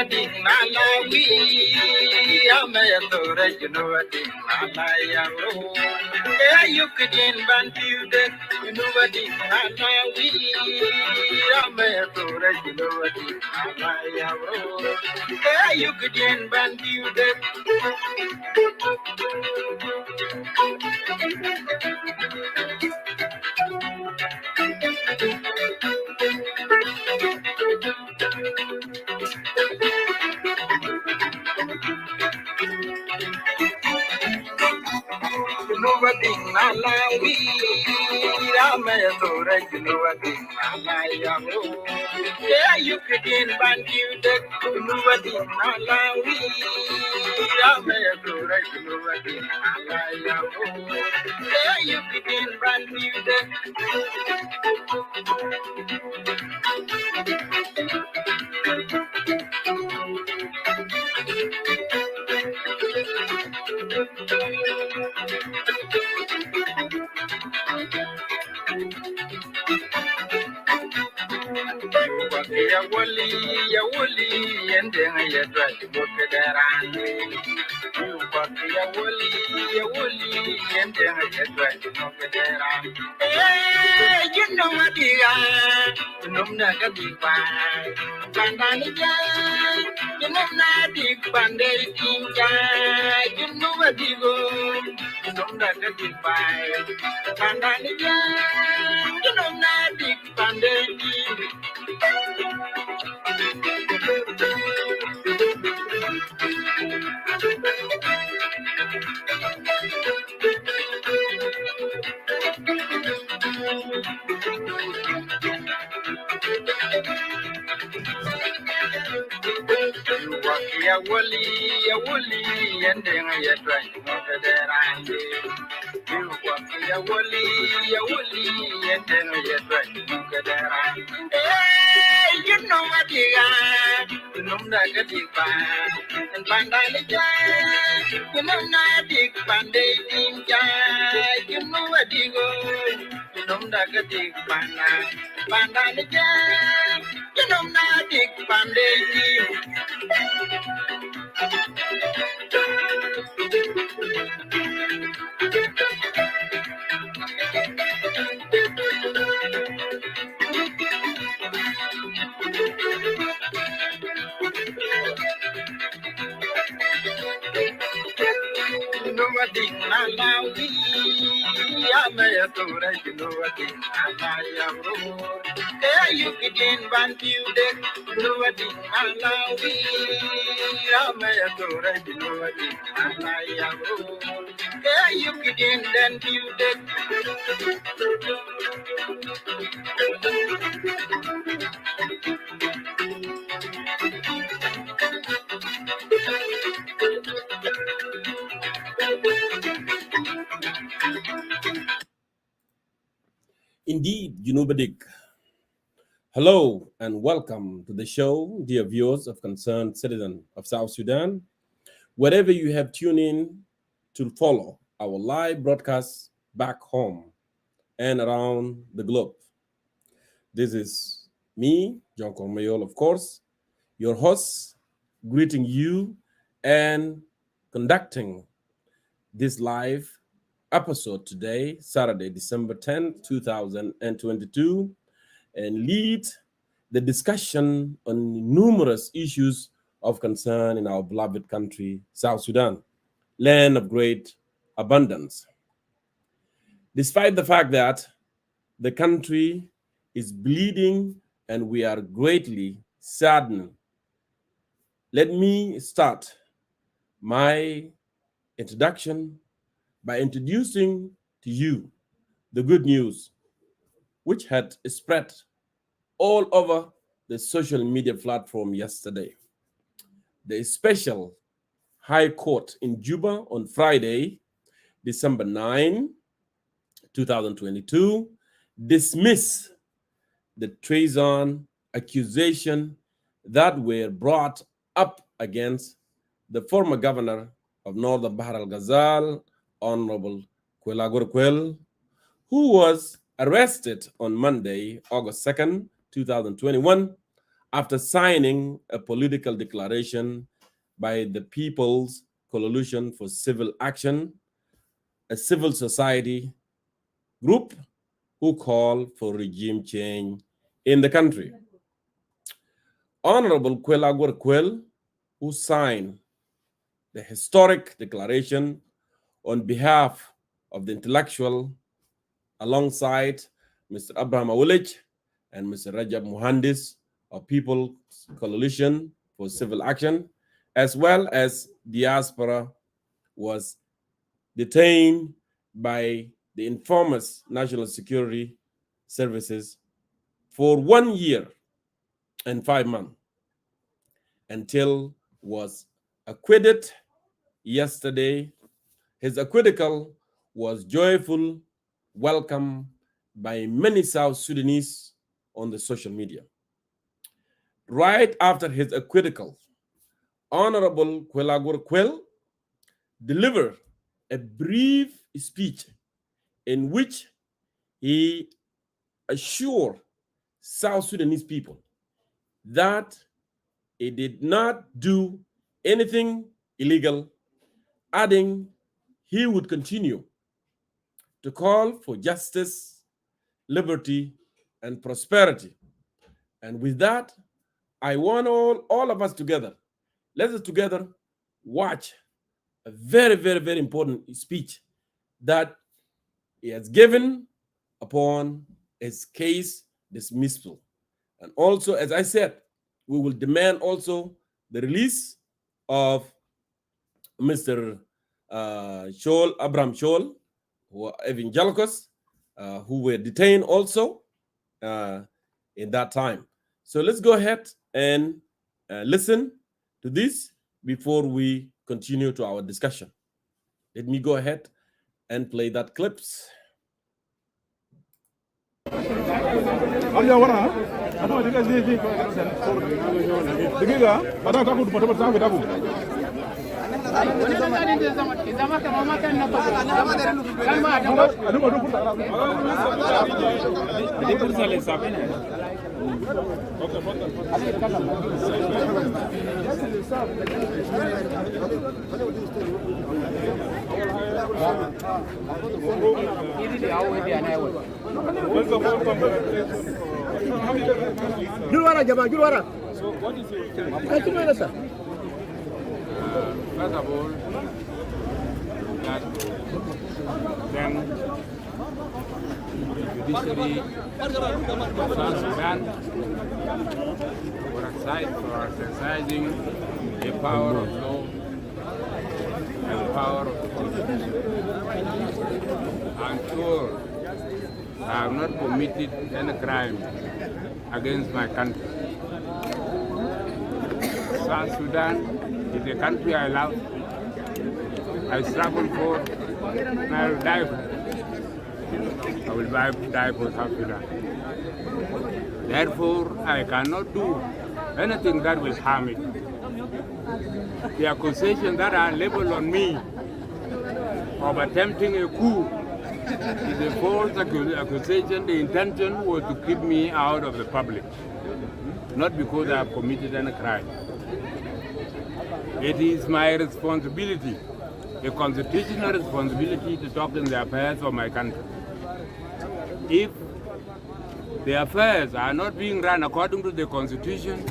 ding Malawi, Amayadora, you know what ding Malaya. Yeah, you could invent you that, you know what ding Malawi, Amayadora, you know what ding Malaya. Yeah, you could invent you that. You know what thing Malawi, Ramayadora, you know what thing Malaya. Yeah, you could invent you that, you know what thing Malawi, Ramayadora, you know what thing Malaya. Yeah, you could invent you that. Ya woli, and then I try to look at that. Ya woli, and then I try to look at that. Hey, you know what you are, you know not a big bang. Pandania, you know not big banday, you know what you go, you know not a big bang. Pandania, you know not big banday. Ya woli, and then I try to look at that. You walk ya woli, and then I try to look at that. Hey, you know what you got, you know that a big bang. And Pandalija, you know not big bandage, you know what you go, you know that a big bang. Pandalija, you know not big bandage. Malawi, Amayadora, you know what in Malaya. There you begin Bantu, you know what in Malawi, Amayadora, you know what in Malaya. There you begin then you did. Indeed, Junubadik. Hello and welcome to the show, dear viewers of Concerned Citizen of South Sudan. Wherever you have tuned in to follow our live broadcasts back home and around the globe. This is me, John Cormayol, of course, your host, greeting you and conducting this live episode today, Saturday, December 10th, 2022, and lead the discussion on numerous issues of concern in our beloved country, South Sudan, land of great abundance. Despite the fact that the country is bleeding and we are greatly saddened, let me start my introduction by introducing to you the good news which had spread all over the social media platform yesterday. The special High Court in Juba on Friday, December 9, 2022, dismissed the treason accusation that were brought up against the former governor of Northern Bahar al-Ghazal, Honorable Kuel, who was arrested on Monday, August 2nd, 2021, after signing a political declaration by the People's Coalition for Civil Action, a civil society group who call for regime change in the country. Honorable Kuel, who signed the historic declaration on behalf of the intellectual alongside Mr. Abraham Awulich and Mr. Rajab Muhandis of People's Coalition for Civil Action, as well as diaspora, was detained by the infamous National Security Services for 1 year and 5 months until was acquitted yesterday. His acquittal was joyful welcome by many South Sudanese on the social media. Right after his acquittal, Honorable Kuel delivered a brief speech in which he assured South Sudanese people that he did not do anything illegal, adding he would continue to call for justice, liberty, and prosperity. And with that, I want all of us together, let us together watch a very, very, very important speech that he has given upon his case dismissal. And also, as I said, we will demand also the release of Mr. Chol, Abraham Chol, who are Evangelist, who were detained also in that time. So let's go ahead and listen to this before we continue to our discussion. Let me go ahead and play that clips. So what is your first of all, that then the judiciary of South Sudan for exercising the power of law and the power of the constitution. I'm sure I have not committed any crime against my country. South Sudan is a country I love. I struggle for, and I will die for it. I will die for South Sudan. Therefore, I cannot do anything that will harm it. The accusations that are leveled on me of attempting a coup is a false accusation. The intention was to keep me out of the public, not because I have committed any crime. It is my responsibility, a constitutional responsibility, to talk in the affairs of my country. If the affairs are not being run according to the constitution,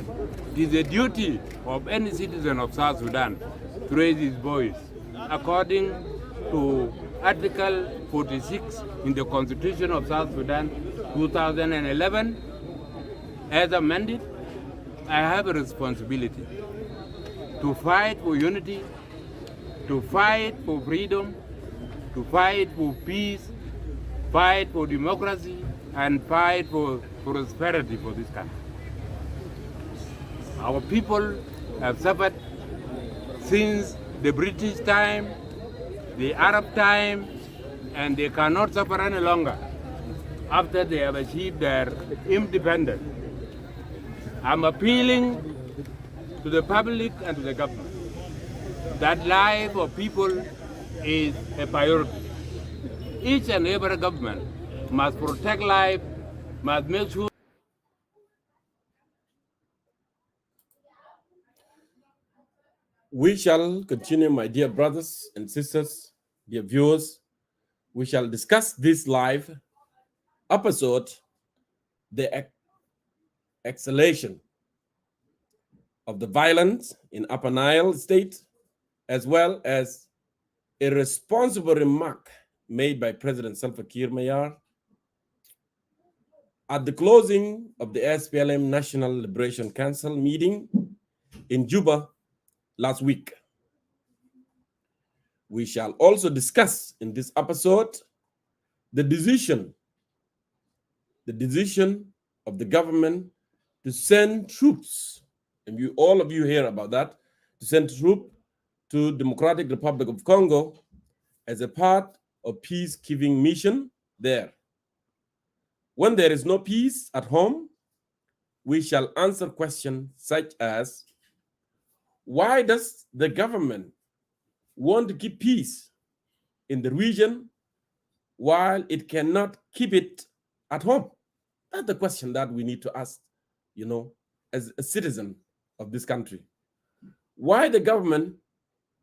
it is a duty of any citizen of South Sudan to raise his voice. According to Article 46 in the Constitution of South Sudan, 2011, as amended, I have a responsibility to fight for unity, to fight for freedom, to fight for peace, fight for democracy, and fight for prosperity for this country. Our people have suffered since the British time, the Arab time, and they cannot suffer any longer after they have achieved their independence. I'm appealing to the public and to the government that life of people is a priority. Each and every government must protect life, must make sure We shall continue, my dear brothers and sisters, dear viewers. We shall discuss this live episode, the escalation of the violence in Upper Nile State, as well as a responsible remark made by President Salva Kiir Mayar at the closing of the SPLM National Liberation Council meeting in Juba last week. We shall also discuss in this episode the decision of the government to send troops, and all of you hear about that, to send troops to Democratic Republic of Congo as a part of peacekeeping mission there. When there is no peace at home, we shall answer questions such as, why does the government want to keep peace in the region while it cannot keep it at home? That's the question that we need to ask, as a citizen of this country. Why the government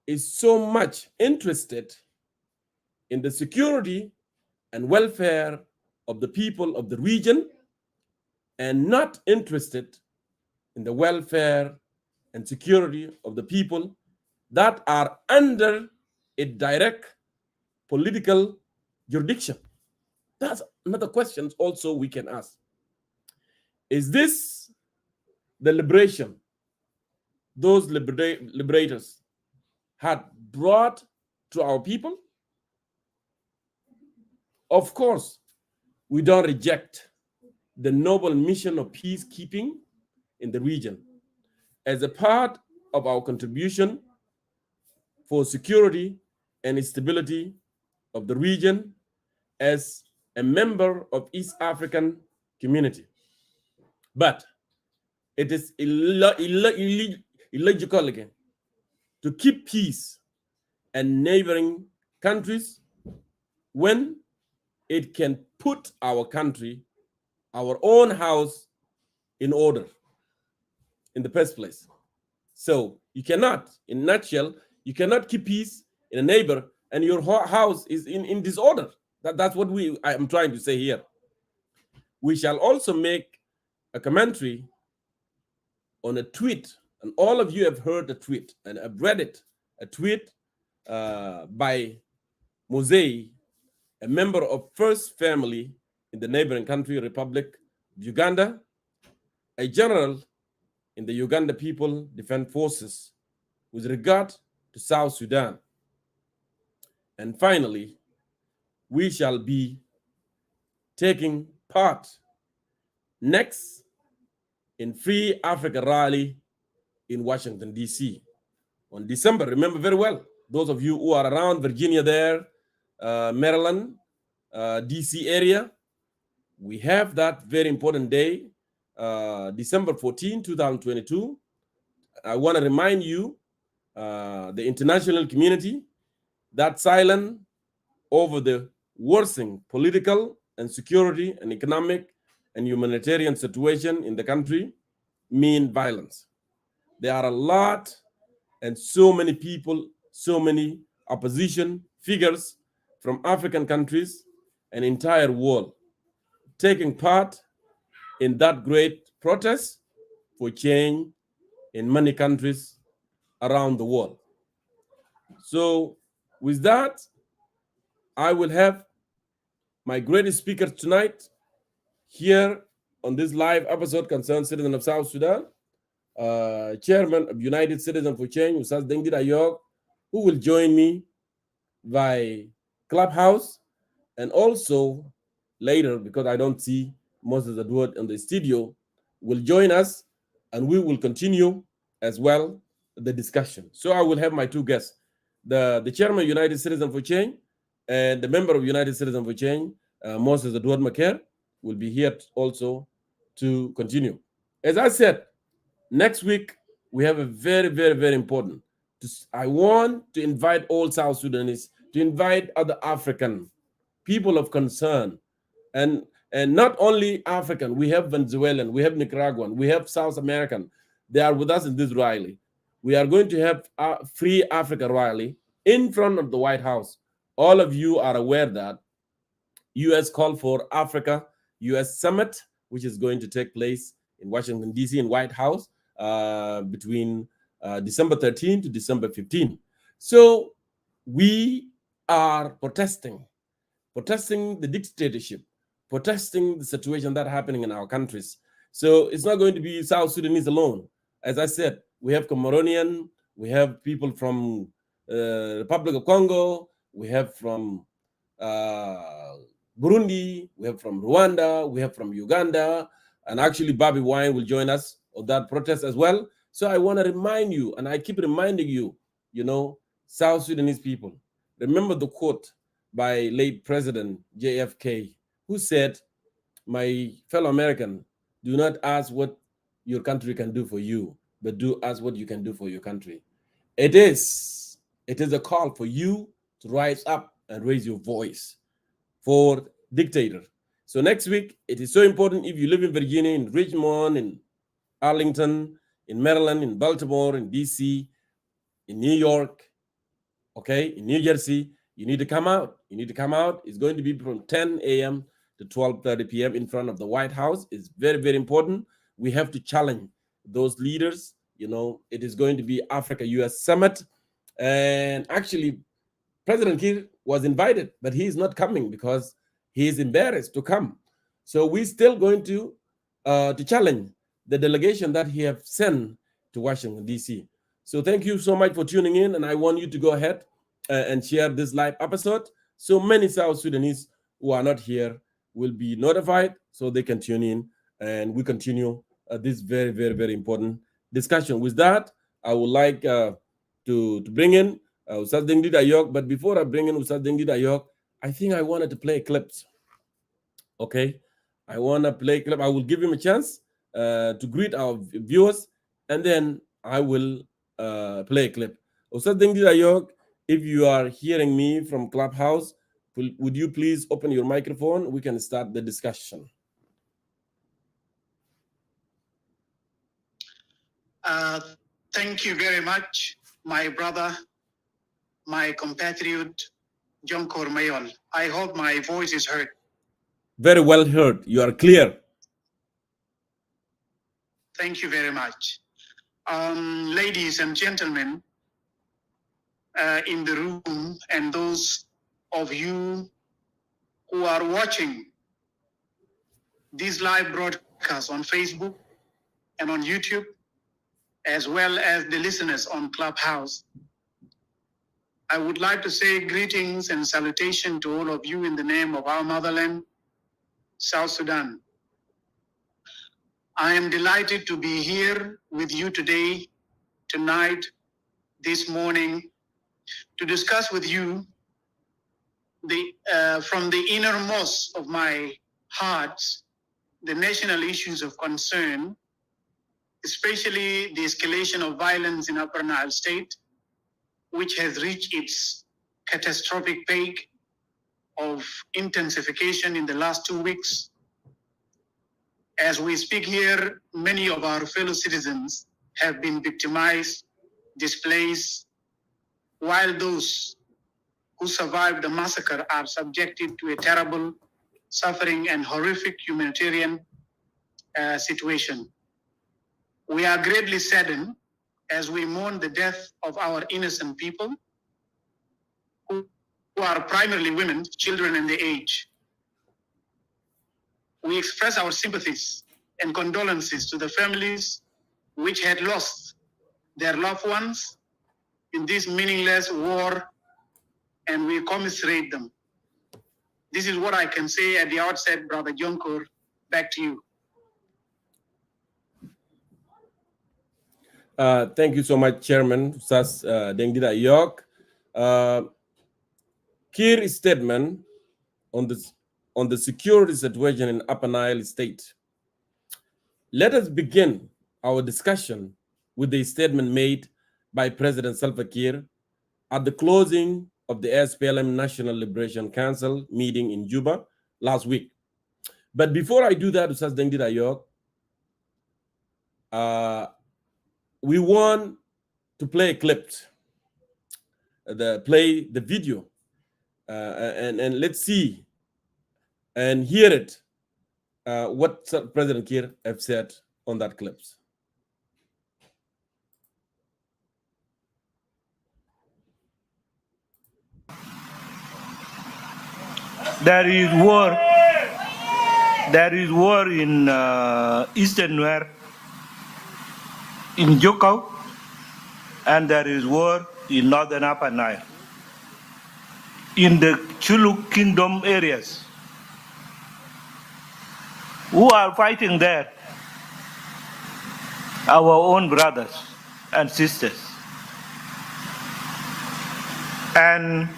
is so much interested in the security and welfare of the people of the region and not interested in the welfare and security of the people that are under a direct political jurisdiction? That's another question also we can ask. Is this the liberation those liberators had brought to our people? Of course, we don't reject the noble mission of peacekeeping in the region as a part of our contribution for security and stability of the region as a member of East African community. But it is illogical again to keep peace in neighboring countries when it can put our country, our own house, in order in the first place. So you cannot, in a nutshell, you cannot keep peace in a neighbor and your house is in disorder. That's what I am trying to say here. We shall also make a commentary on a tweet, and all of you have heard the tweet, and I've read it, a tweet by Mosei, a member of First Family in the neighboring country, Republic of Uganda, a general in the Uganda People Defense Forces with regard to South Sudan. And finally, we shall be taking part next in Free Africa Rally in Washington, D.C. on December. Remember very well, those of you who are around Virginia there, Maryland, D.C. area, we have that very important day, December 14, 2022. I want to remind you, the international community, that silent over the worsening political and security and economic and humanitarian situation in the country mean violence. There are a lot and so many people, so many opposition figures from African countries and entire world taking part in that great protest for change in many countries around the world. So with that, I will have my greatest speaker tonight here on this live episode concerned citizen of South Sudan, chairman of United Citizens for Change, Ustaz Dengdi Ayog, who will join me by Clubhouse, and also later, because I don't see Moses Edward in the studio, will join us, and we will continue as well the discussion. So I will have my two guests, the chairman of United Citizens for Change and the member of United Citizens for Change, Moses Edward Maketh, will be here also to continue. As I said, next week we have a very, very, very important. I want to invite all South Sudanese, to invite other African people of concern, and not only African. We have Venezuelan, we have Nicaraguan, we have South American. They are with us in this rally. We are going to have a Free Africa rally in front of the White House. All of you are aware that U.S. called for Africa U.S. summit, which is going to take place in Washington, D.C. in White House between December 13 to December 15. So we are protesting the dictatorship, protesting the situation that's happening in our countries. So it's not going to be South Sudanese alone. As I said, we have Cameroonian, we have people from Republic of Congo, we have from Burundi, we have from Rwanda, we have from Uganda, and actually Bobby Wine will join us on that protest as well. So I want to remind you, and I keep reminding you, South Sudanese people, remember the quote by late President JFK, who said, "My fellow American, do not ask what your country can do for you, but do ask what you can do for your country." It is a call for you to rise up and raise your voice for dictator. So next week, it is so important if you live in Virginia, in Richmond, in Arlington, in Maryland, in Baltimore, in DC, in New York, okay, in New Jersey, you need to come out. You need to come out. It's going to be from 10 a.m. to 12:30 p.m. in front of the White House. It's very, very important. We have to challenge those leaders. It is going to be Africa-U.S. Summit. And actually, President Kiir was invited, but he is not coming because he is embarrassed to come. So we're still going to challenge the delegation that he have sent to Washington, D.C. So thank you so much for tuning in, and I want you to go ahead and share this live episode so many South Sudanese who are not here will be notified so they can tune in, and we continue this very, very, very important discussion. With that, I would like to bring in Ustaz Dengdi Dayok, but before I bring in Ustaz Dengdi Dayok, I think I wanted to play clips. Okay, I want to play clip. I will give him a chance to greet our viewers, and then I will play a clip. Ustaz Dengdi Dayok, if you are hearing me from Clubhouse, would you please open your microphone? We can start the discussion. Thank you very much, my brother, my compatriot, Jonkor Mayol. I hope my voice is heard. Very well heard. You are clear. Thank you very much. Ladies and gentlemen in the room, and those of you who are watching this live broadcast on Facebook and on YouTube, as well as the listeners on Clubhouse, I would like to say greetings and salutation to all of you in the name of our motherland, South Sudan. I am delighted to be here with you today, tonight, this morning, to discuss with you from the innermost of my heart, the national issues of concern, especially the escalation of violence in Upper Nile State, which has reached its catastrophic peak of intensification in the last 2 weeks. As we speak here, many of our fellow citizens have been victimized, displaced, while those who survived the massacre are subjected to a terrible suffering and horrific humanitarian situation. We are greatly saddened as we mourn the death of our innocent people, who are primarily women, children, and the aged. We express our sympathies and condolences to the families which had lost their loved ones in this meaningless war, and we commiserate them. This is what I can say at the outset, Brother Jonkor. Back to you. Thank you so much, Chairman Ustaz Dengdi Dayok. Kiir's statement on the security situation in Upper Nile State. Let us begin our discussion with the statement made by President Salva Kiir at the closing of the SPLM National Liberation Council meeting in Juba last week. But before I do that, Ustaz Dengdi Dayok, we want to play clips, play the video, and let's see and hear it, what President Kiir have said on that clips. There is war. There is war in Eastern Nuer, in Jokau, and there is war in Northern Upper Nile. In the Chuluk Kingdom areas, who are fighting there? Our own brothers and sisters. And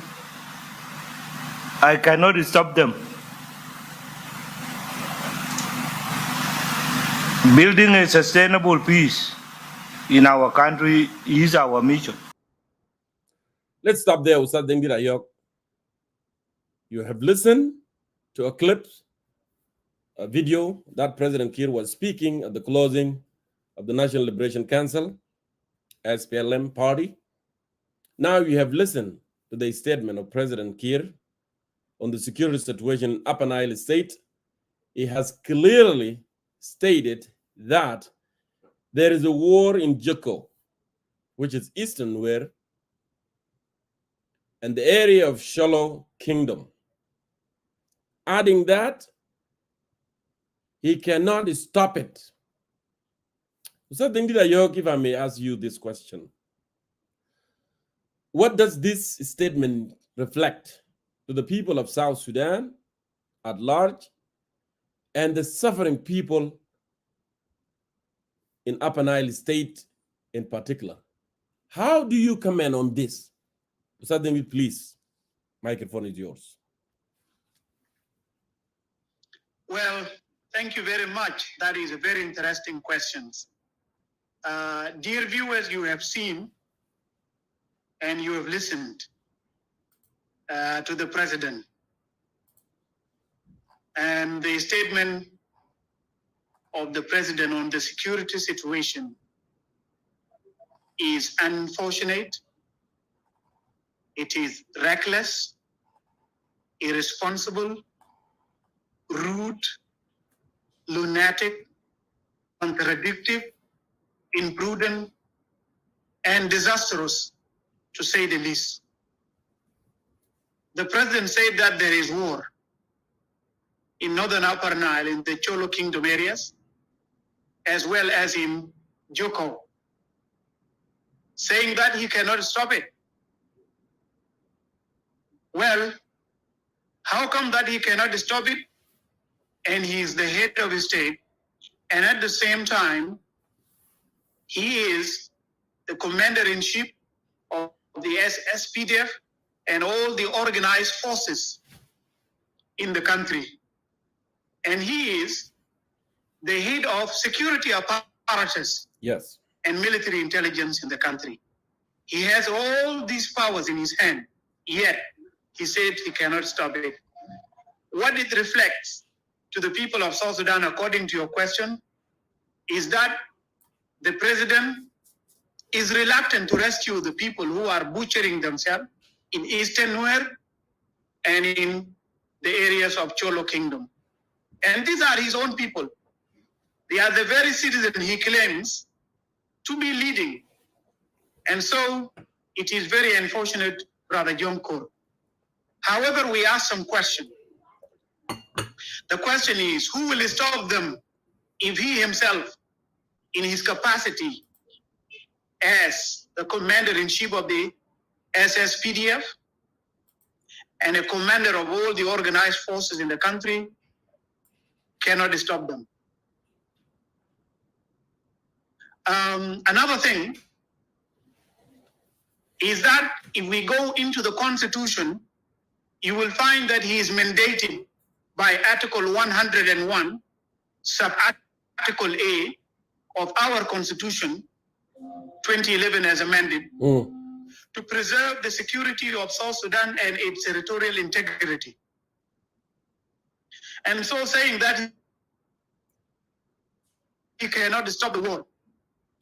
I cannot stop them. Building a sustainable peace in our country is our mission. Let's stop there, Ustad Dengira Yok. You have listened to a clip, a video that President Kiir was speaking at the closing of the National Liberation Council, SPLM party. Now you have listened to the statement of President Kiir on the security situation in Upper Nile State. He has clearly stated that there is a war in Joko, which is Eastern Nuer, and the area of Chol Kingdom. Adding that, he cannot stop it. So, if I may ask you this question, what does this statement reflect to the people of South Sudan at large and the suffering people in Upper Nile State in particular? How do you comment on this? Please, microphone is yours. Well, thank you very much. That is a very interesting question. Dear viewers, you have seen and you have listened to the president. And the statement of the president on the security situation is unfortunate. It is reckless, irresponsible, rude, lunatic, contradictory, imprudent, and disastrous, to say the least. The president said that there is war in northern Upper Nile, in the Cholo Kingdom areas, as well as in Joko, saying that he cannot stop it. Well, how come that he cannot stop it? And he is the head of the state, and at the same time, he is the commander-in-chief of the SPDF and all the organized forces in the country. And he is the head of security apparatus, yes, and military intelligence in the country. He has all these powers in his hand, yet he said he cannot stop it. What it reflects to the people of South Sudan, according to your question, is that the president is reluctant to rescue the people who are butchering themselves in Eastern Nuer and in the areas of Cholo Kingdom. And these are his own people. They are the very citizens he claims to be leading. And so it is very unfortunate, Brother John Cole. However, we ask some question. The question is, who will stop them if he himself, in his capacity as the commander-in-chief of the SSPDF and a commander of all the organized forces in the country, cannot stop them? Another thing is that if we go into the Constitution, you will find that he is mandated by Article 101, sub-Article A of our Constitution, 2011 as amended, to preserve the security of South Sudan and its territorial integrity. And so saying that he cannot stop the war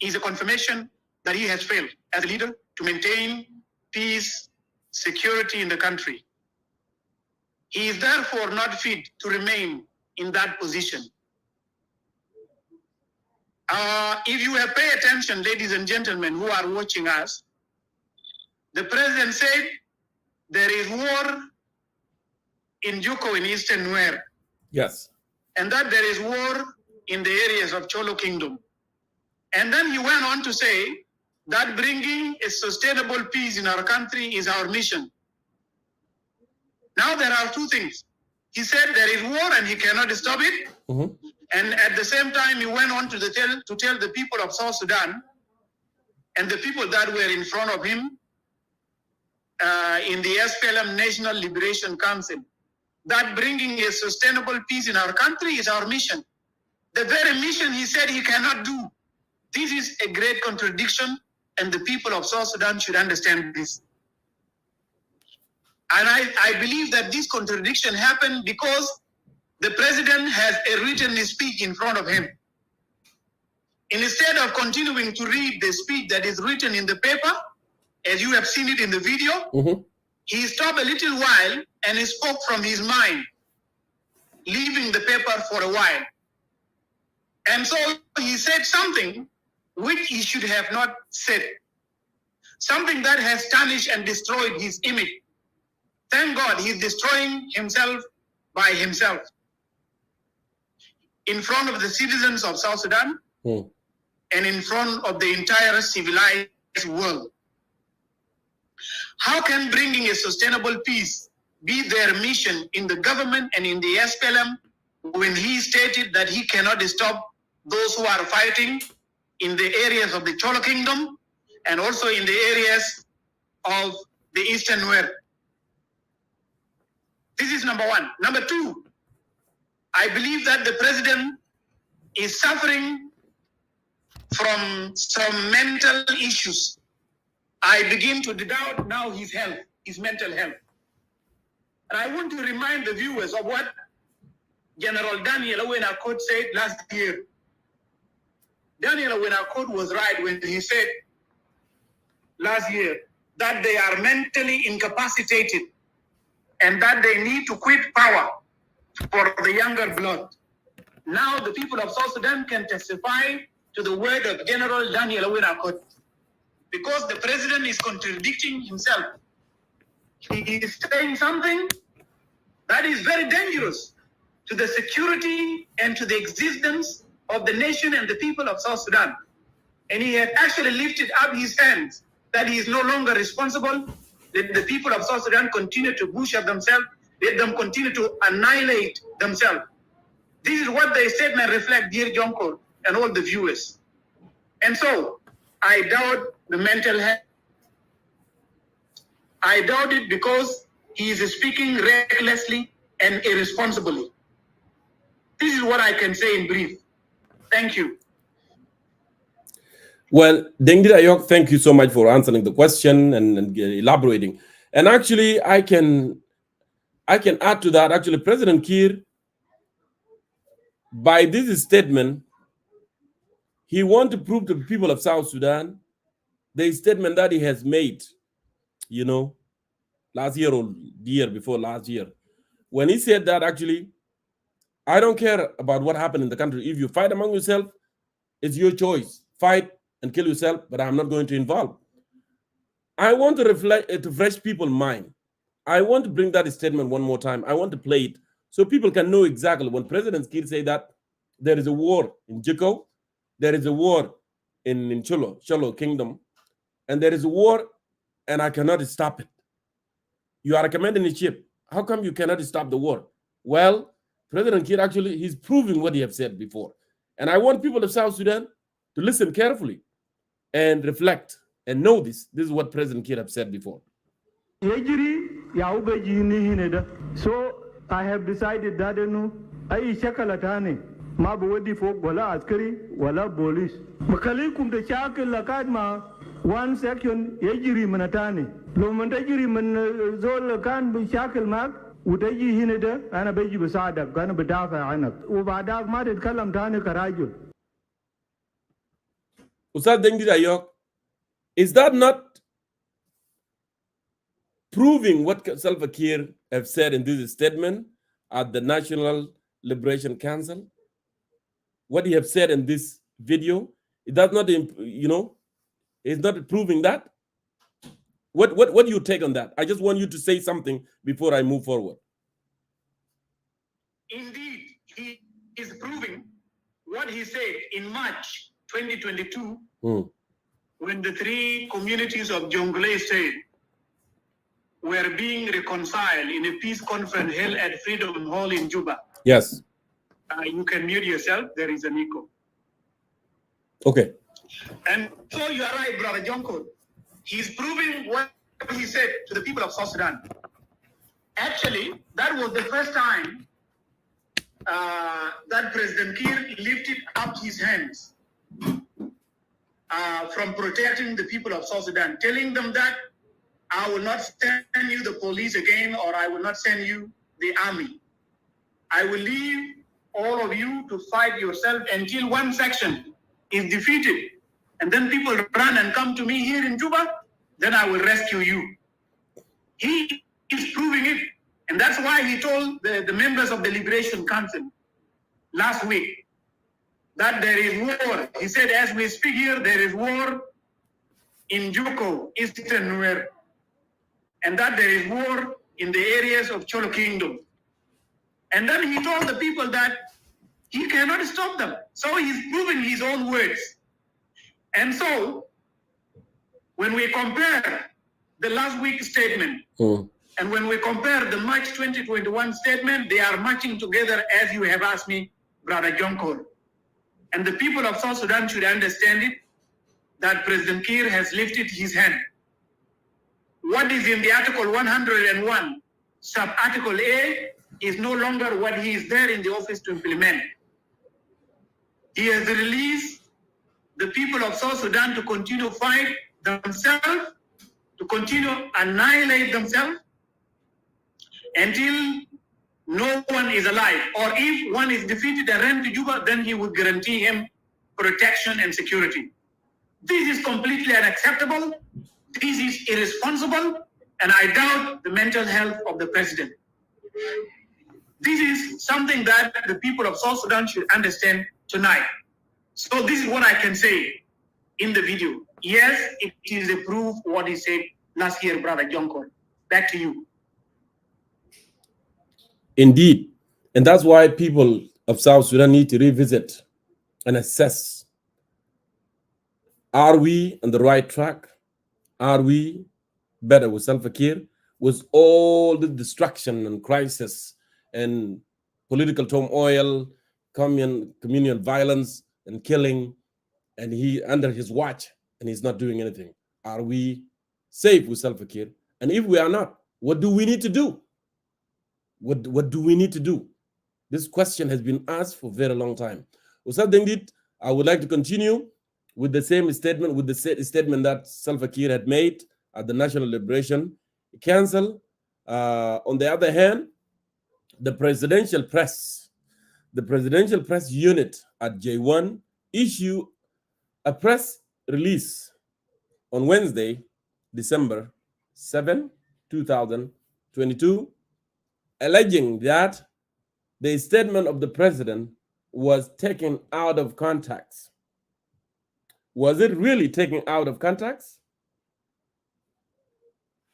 is a confirmation that he has failed as a leader to maintain peace, security in the country. He is therefore not fit to remain in that position. If you have paid attention, ladies and gentlemen who are watching us, the president said there is war in Juko in Eastern Nuer. Yes. And that there is war in the areas of Cholo Kingdom. And then he went on to say that bringing a sustainable peace in our country is our mission. Now there are two things. He said there is war and he cannot stop it. Mm-hmm. And at the same time, he went on to tell the people of South Sudan and the people that were in front of him in the SPLM National Liberation Council that bringing a sustainable peace in our country is our mission. The very mission he said he cannot do. This is a great contradiction, and the people of South Sudan should understand this. And I believe that this contradiction happened because the president has a written speech in front of him. Instead of continuing to read the speech that is written in the paper, as you have seen it in the video, mm-hmm. he stopped a little while and he spoke from his mind, leaving the paper for a while. And so he said something which he should have not said, something that has tarnished and destroyed his image. Thank God he's destroying himself by himself in front of the citizens of South Sudan and in front of the entire civilized world. How can bringing a sustainable peace be their mission in the government and in the SPLM when he stated that he cannot stop those who are fighting in the areas of the Cholo Kingdom and also in the areas of the Eastern Nuer? This is number one. Number two, I believe that the president is suffering from some mental issues. I begin to doubt now his health, his mental health. And I want to remind the viewers of what General Daniel Owenakot said last year. Daniel Owenakot was right when he said last year that they are mentally incapacitated and that they need to quit power for the younger blood. Now the people of South Sudan can testify to the word of General Daniel Owenakot because the president is contradicting himself. He is saying something that is very dangerous to the security and to the existence of the nation and the people of South Sudan. And he had actually lifted up his hands that he is no longer responsible. Let the people of South Sudan continue to bush up themselves. Let them continue to annihilate themselves. This is what the statement reflects, dear Jonko and all the viewers. And so, I doubt the mental health. I doubt it because he is speaking recklessly and irresponsibly. This is what I can say in brief. Thank you. Well, Dengdi Ayok, thank you so much for answering the question and elaborating. And actually, I can add to that. Actually, President Kiir, by this statement, he wants to prove to the people of South Sudan the statement that he has made, you know, last year or the year before last year. When he said that, actually, I don't care about what happened in the country. If you fight among yourself, it's your choice. Fight and kill yourself, but I'm not going to involve. I want to reflect to fresh people's mind. I want to bring that statement one more time. I want to play it so people can know exactly when President Kiir say that there is a war in Jiko, there is a war in Cholo Kingdom, and there is a war and I cannot stop it. You are a commander-in-chief. How come you cannot stop the war? Well, President Kiir actually, he's proving what he have said before. And I want people of South Sudan to listen carefully and reflect and know this. This is what President Kiir have said before. So I have decided that I shakalatani ma bawadi folk wala askari wala police. Makalikum de shakal lakad ma 1 second yajiri manatani. Lo mantajiri man zol kan bi shakal mak utaji hineda ana beji besada kana bedafa anak. Ubadak ma tetkalam tani karajul. Ustad Dengdi Ayok, Is that not proving what Salva Kiir have said in this statement at the National Liberation Council? What he have said in this video, it does not, it's not proving that. What do you take on that? I just want you to say something before I move forward. Indeed, he is proving what he said in March 2022 when the three communities of Jonglei State were being reconciled in a peace conference held at Freedom Hall in Juba. Yes. You can mute yourself. There is an echo. Okay. And so you are right, Brother Jonko. He's proving what he said to the people of South Sudan. Actually, that was the first time that President Kiir lifted up his hands from protecting the people of South Sudan, telling them that I will not send you the police again, or I will not send you the army. I will leave all of you to fight yourself until one section is defeated. And then people run and come to me here in Juba, then I will rescue you. He is proving it. And that's why he told the members of the Liberation Council last week that there is war. He said, as we speak here, there is war in Juko, Eastern Nuer, and that there is war in the areas of Chol Kingdom. And then he told the people that he cannot stop them. So he's proving his own words. And so, when we compare the last week's statement and when we compare the March 2021 statement, they are matching together as you have asked me, Brother Jonko. And the people of South Sudan should understand it, that President Kiir has lifted his hand. What is in the Article 101, sub-Article A, is no longer what he is there in the office to implement. He has released the people of South Sudan to continue fight themselves, to continue annihilate themselves until no one is alive. Or if one is defeated and ran to Juba, then he would guarantee him protection and security. This is completely unacceptable. This is irresponsible, and I doubt the mental health of the president. This is something that the people of South Sudan should understand tonight. So this is what I can say in the video. Yes, it is a proof what he said last year, Brother Jonko. Back to you. Indeed. And that's why people of South Sudan need to revisit and assess. Are we on the right track? Are we better with Salva Kiir? With all the destruction and crisis and political turmoil, communal violence and killing, and he under his watch, and he's not doing anything. Are we safe with Salva Kiir? And if we are not, what do we need to do? What do we need to do? This question has been asked for a very long time. Ustad Dengit, I would like to continue with the same statement, with the statement that Salva Kiir had made at the National Liberation Council. On the other hand, the presidential press unit at J1 issued a press release on Wednesday, December 7, 2022, alleging that the statement of the president was taken out of context. Was it really taken out of context?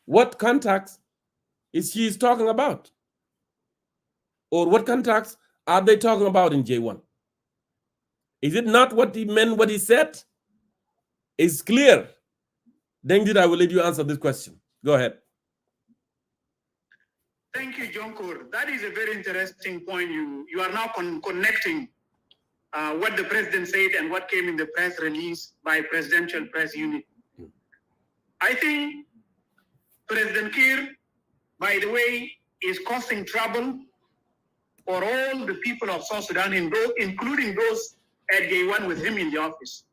What context is he talking about? Or what context are they talking about in J1? Is it not what he meant, what he said? It's clear. Dengit, I will let you answer this question. Go ahead. Thank you, Jonko. That is a very interesting point. You are now connecting what the president said and what came in the press release by Presidential Press Unit. I think President Kiir, by the way, is causing trouble for all the people of South Sudan, including those at J1 with him in the office.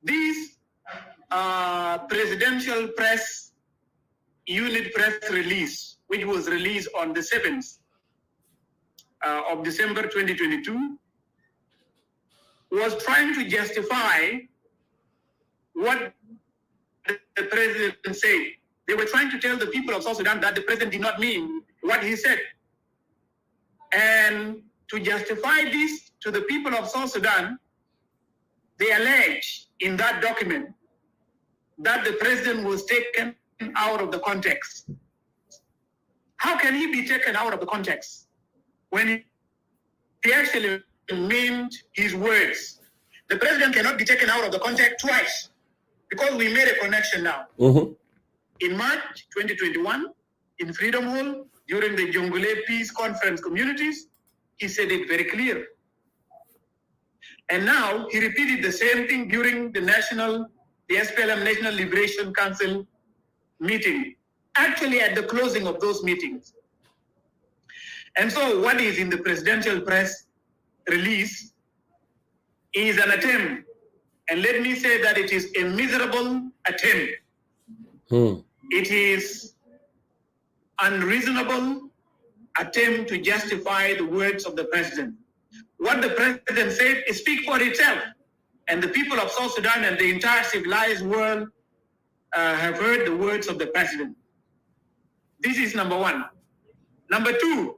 This Presidential Press Unit press release, which was released on the 7th of December 2022, was trying to justify what the president said. They were trying to tell the people of South Sudan that the president did not mean what he said. And to justify this to the people of South Sudan, they allege in that document that the president was taken out of the context. How can he be taken out of the context when he actually meant his words? The president cannot be taken out of the context twice because we made a connection now. Mm-hmm. In March 2021, in Freedom Hall, during the Jonglei Peace Conference communities, he said it very clear. And now he repeated the same thing during the SPLM National Liberation Council meeting, actually at the closing of those meetings. And so what is in the presidential press release is an attempt, and let me say that it is a miserable attempt. It is unreasonable attempt to justify the words of the president. What the president said speaks for itself, and the people of South Sudan and the entire civilized world have heard the words of the president. This is number one. Number two,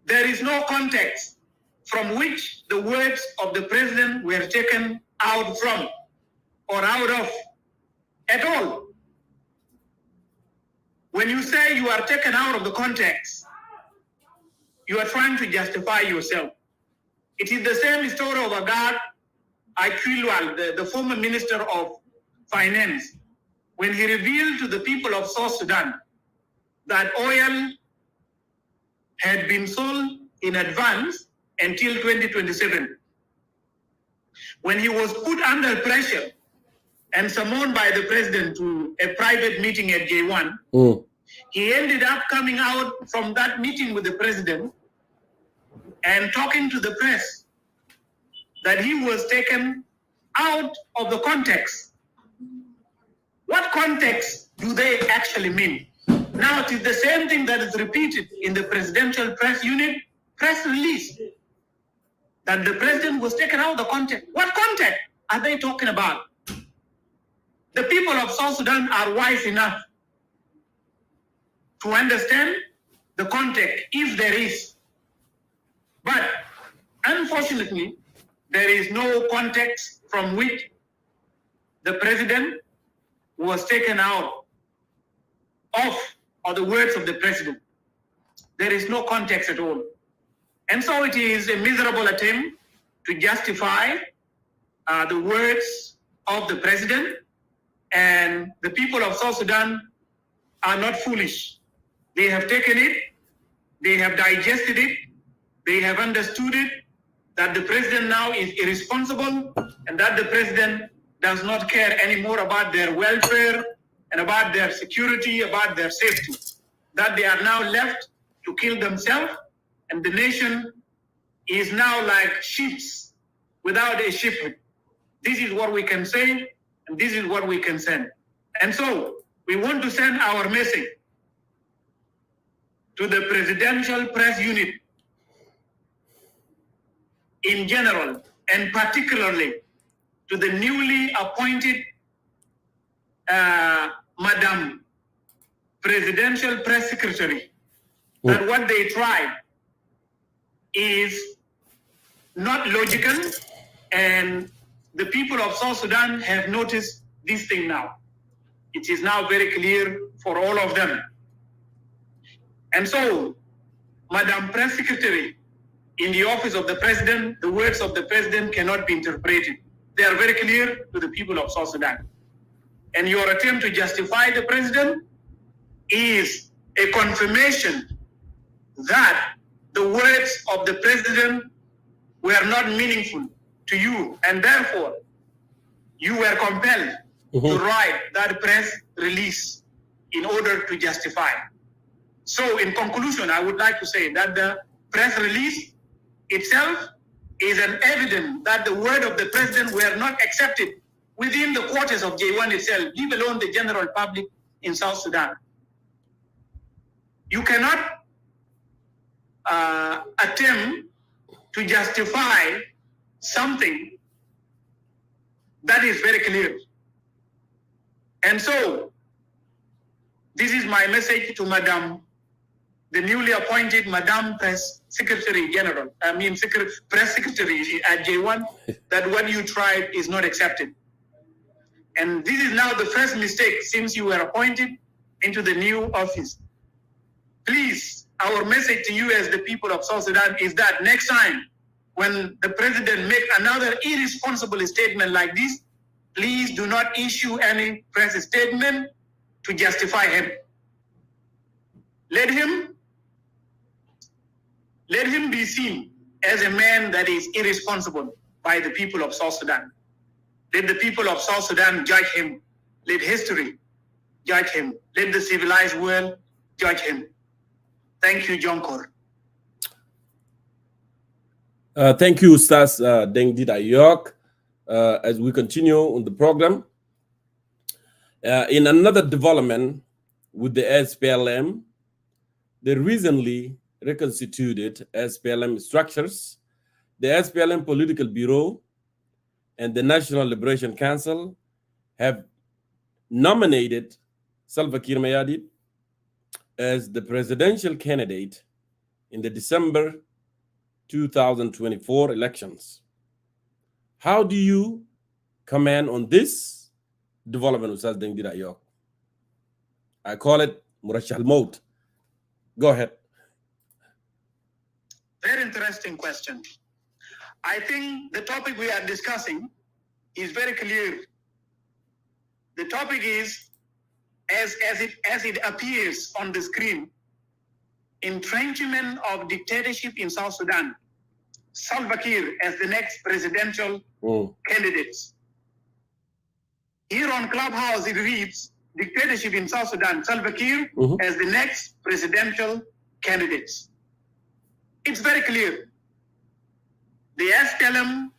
there is no context from which the words of the president were taken out from or out of at all. When you say you are taken out of the context, you are trying to justify yourself. It is the same story of Aguer, the former Minister of Finance, when he revealed to the people of South Sudan that oil had been sold in advance until 2027. When he was put under pressure and summoned by the president to a private meeting at J1, he ended up coming out from that meeting with the president and talking to the press that he was taken out of the context. What context do they actually mean? Now it is the same thing that is repeated in the presidential press unit press release, that the president was taken out of the context. What context are they talking about? The people of South Sudan are wise enough to understand the context, if there is. But unfortunately, there is no context from which the president was taken out of, or the words of the president. There is no context at all. And so it is a miserable attempt to justify the words of the president. And the people of South Sudan are not foolish. They have taken it, they have digested it, they have understood it, that the president now is irresponsible and that the president does not care anymore about their welfare and about their security, about their safety, that they are now left to kill themselves, and the nation is now like ships without a shepherd. This is what we can say, and this is what we can send. And so we want to send our message to the presidential press unit in general, and particularly to the newly appointed Madam Presidential Press Secretary, that what they tried is not logical, and the people of South Sudan have noticed this thing now. It is now very clear for all of them. And so, Madam Press Secretary, in the office of the president, the words of the president cannot be interpreted. They are very clear to the people of South Sudan. And your attempt to justify the president is a confirmation that the words of the president were not meaningful to you, and therefore you were compelled to write that press release in order to justify. So in conclusion, I would like to say that the press release itself is an evidence that the word of the president were not accepted within the quarters of J1 itself, leave alone the general public in South Sudan. You cannot attempt to justify something that is very clear. And so, this is my message to Madam, the newly appointed Madam Press Secretary General, Press Secretary at J1, that what you tried is not accepted. And this is now the first mistake since you were appointed into the new office. Please, our message to you as the people of South Sudan is that next time when the president make another irresponsible statement like this, please do not issue any press statement to justify him. Let him be seen as a man that is irresponsible by the people of South Sudan. Let the people of South Sudan judge him. Let history judge him. Let the civilized world judge him. Thank you, John Kor. Thank you, Stas Dengdida York. As we continue on the program, in another development with the SPLM, they recently reconstituted SPLM structures. The SPLM Political Bureau and the National Liberation Council have nominated Salva Kiir Mayardit as the presidential candidate in the December 2024 elections. How do you comment on this development, Ustaz Dengdida York? I call it Murashal Mode. Go ahead. Very interesting question. I think the topic we are discussing is very clear. The topic is, as it appears on the screen, entrenchment of dictatorship in South Sudan. Salva Kiir as the next presidential candidate. Here on Clubhouse, it reads, dictatorship in South Sudan, Salva Kiir as the next presidential candidate. It's very clear. The SPLM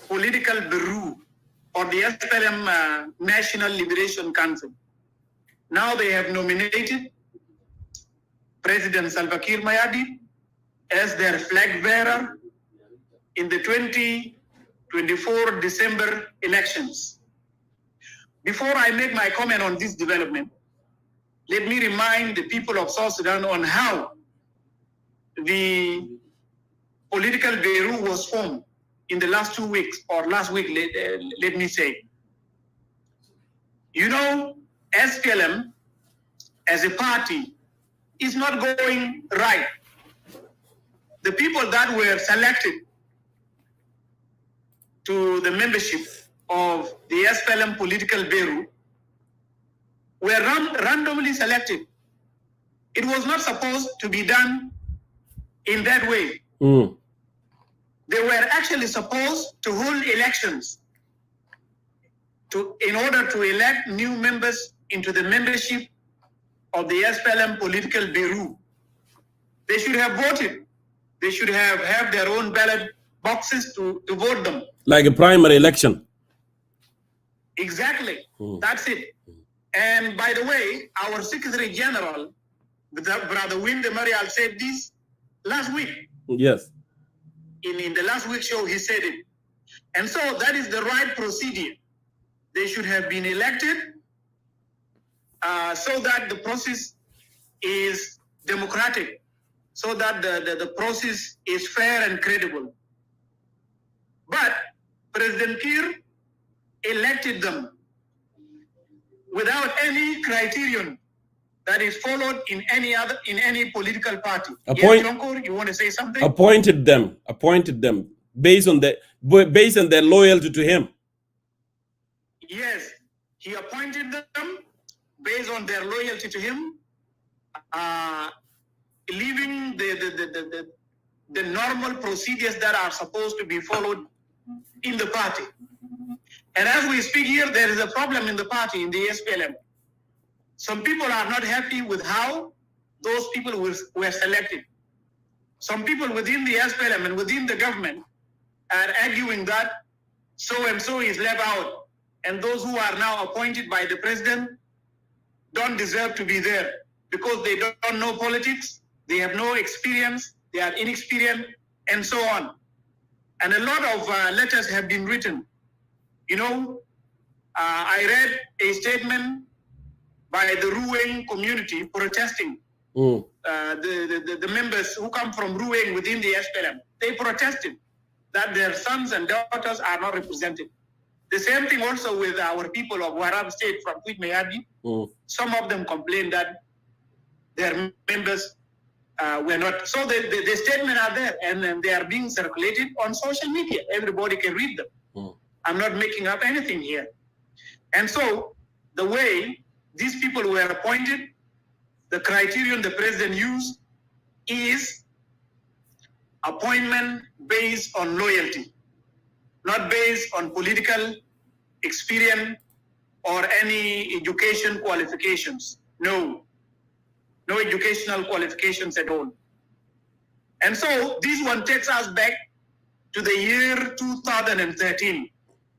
Political Bureau or the SPLM National Liberation Council, now they have nominated President Salva Kiir Mayardit as their flag bearer in the 2024 December elections. Before I make my comment on this development, let me remind the people of South Sudan on how the political bureau was formed in the last 2 weeks, or last week, let me say. You know, SPLM as a party is not going right. The people that were selected to the membership of the SPLM Political Bureau were randomly selected. It was not supposed to be done in that way. They were actually supposed to hold elections in order to elect new members into the membership of the SPLM Political Bureau. They should have voted. They should have their own ballot boxes to vote them. Like a primary election. Exactly. That's it. And by the way, our Secretary General, Brother Winde Marial, said this last week. Yes. In the last week's show, he said it. And so that is the right procedure. They should have been elected so that the process is democratic, so that the process is fair and credible. But President Kiir elected them without any criterion that is followed in any political party. Yes, Jonko, you want to say something? Appointed them based on their loyalty to him. Yes, he appointed them based on their loyalty to him, leaving the normal procedures that are supposed to be followed in the party. And as we speak here, there is a problem in the party, in the SPLM. Some people are not happy with how those people were selected. Some people within the SPLM and within the government are arguing that so-and-so is left out, and those who are now appointed by the president don't deserve to be there because they don't know politics, they have no experience, they are inexperienced, and so on. And a lot of letters have been written, you know, I read a statement by the Ruweng community protesting. The members who come from Ruweng within the SPLM, they protested that their sons and daughters are not represented. The same thing also with our people of Warab State from Kuitmayadi. Some of them complained that their members were not. So the statement are there, and they are being circulated on social media. Everybody can read them. I'm not making up anything here. And so the way these people were appointed, the criterion the president used is appointment based on loyalty, not based on political experience or any education qualifications. No educational qualifications at all. And so this one takes us back to the year 2013,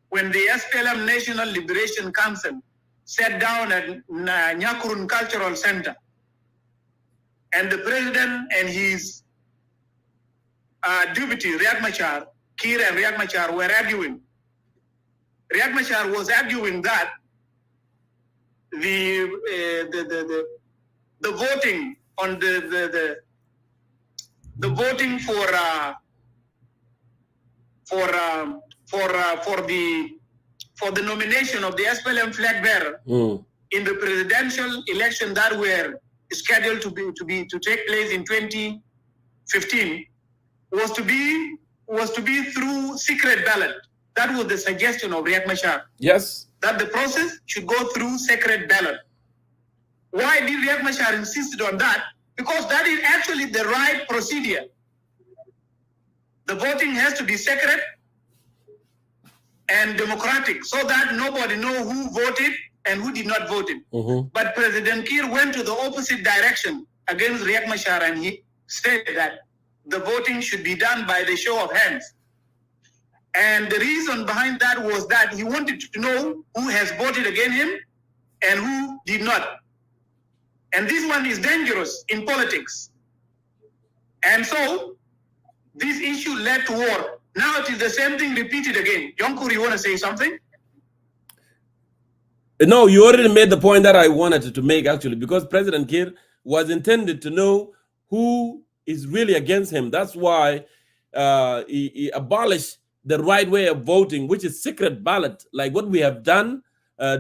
when the SPLM National Liberation Council sat down at Nyakurun Cultural Center, and the president and his deputy, Riek Machar, Kiir and Riek Machar were arguing. Riek Machar was arguing that the voting on the voting for the nomination of the SPLM flag bearer in the presidential election that were scheduled to take place in 2015 was to be through secret ballot. That was the suggestion of Riek Machar. Yes. That the process should go through secret ballot. Why did Riek Machar insist on that? Because that is actually the right procedure. The voting has to be secret and democratic, so that nobody knows who voted and who did not vote. But President Kiir went to the opposite direction against Riek Machar, and he said that the voting should be done by the show of hands. And the reason behind that was that he wanted to know who has voted against him and who did not. And this one is dangerous in politics. And so this issue led to war. Now it is the same thing repeated again. Yonkur, you want to say something? No, you already made the point that I wanted to make, actually, because President Kiir was intended to know who is really against him. That's why he abolished the right way of voting, which is secret ballot, like what we have done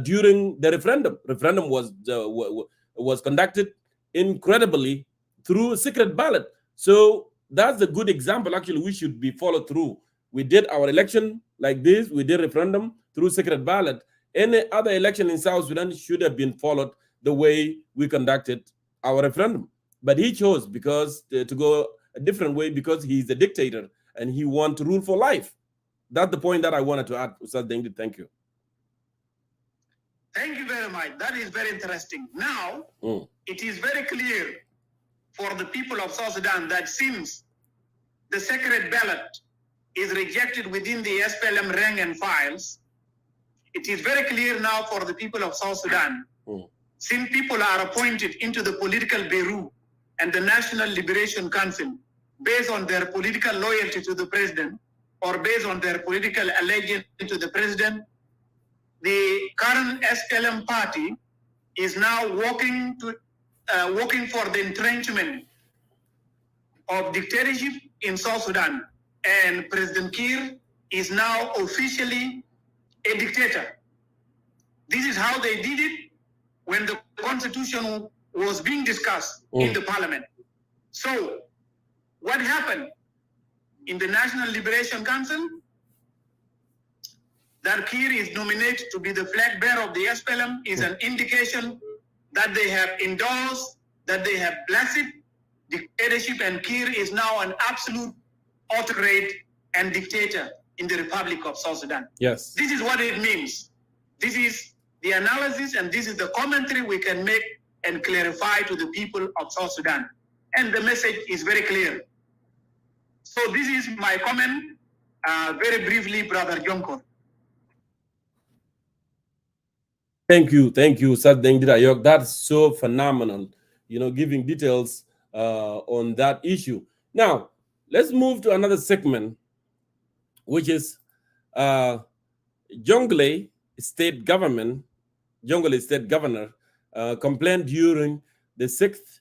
during the referendum. Referendum was conducted incredibly through secret ballot. So that's a good example. Actually, we should be followed through. We did our election like this. We did referendum through secret ballot. Any other election in South Sudan should have been followed the way we conducted our referendum. But he chose to go a different way because he's a dictator and he wants to rule for life. That's the point that I wanted to add. Ustaz Dengdi, thank you. Thank you very much. That is very interesting. Now, it is very clear for the people of South Sudan that since the secret ballot is rejected within the SPLM rank and files, it is very clear now for the people of South Sudan, since people are appointed into the political bureau and the National Liberation Council based on their political loyalty to the president or based on their political allegiance to the president, the current SPLM party is now working for the entrenchment of dictatorship in South Sudan. And President Kiir is now officially a dictator. This is how they did it when the constitution was being discussed in the parliament. So what happened in the National Liberation Council? That Kiir is nominated to be the flag bearer of the SPLM is an indication that they have endorsed, that they have blessed dictatorship, and Kiir is now an absolute autocrat and dictator in the Republic of South Sudan. Yes. This is what it means. This is the analysis and this is the commentary we can make and clarify to the people of South Sudan. And the message is very clear. So this is my comment, very briefly, Brother Jonko. Thank you, Ustaz Dengdi Ayok. That's so phenomenal, giving details on that issue. Now, let's move to another segment, which is Jonglei state government, Jonglei state governor, complained during the 6th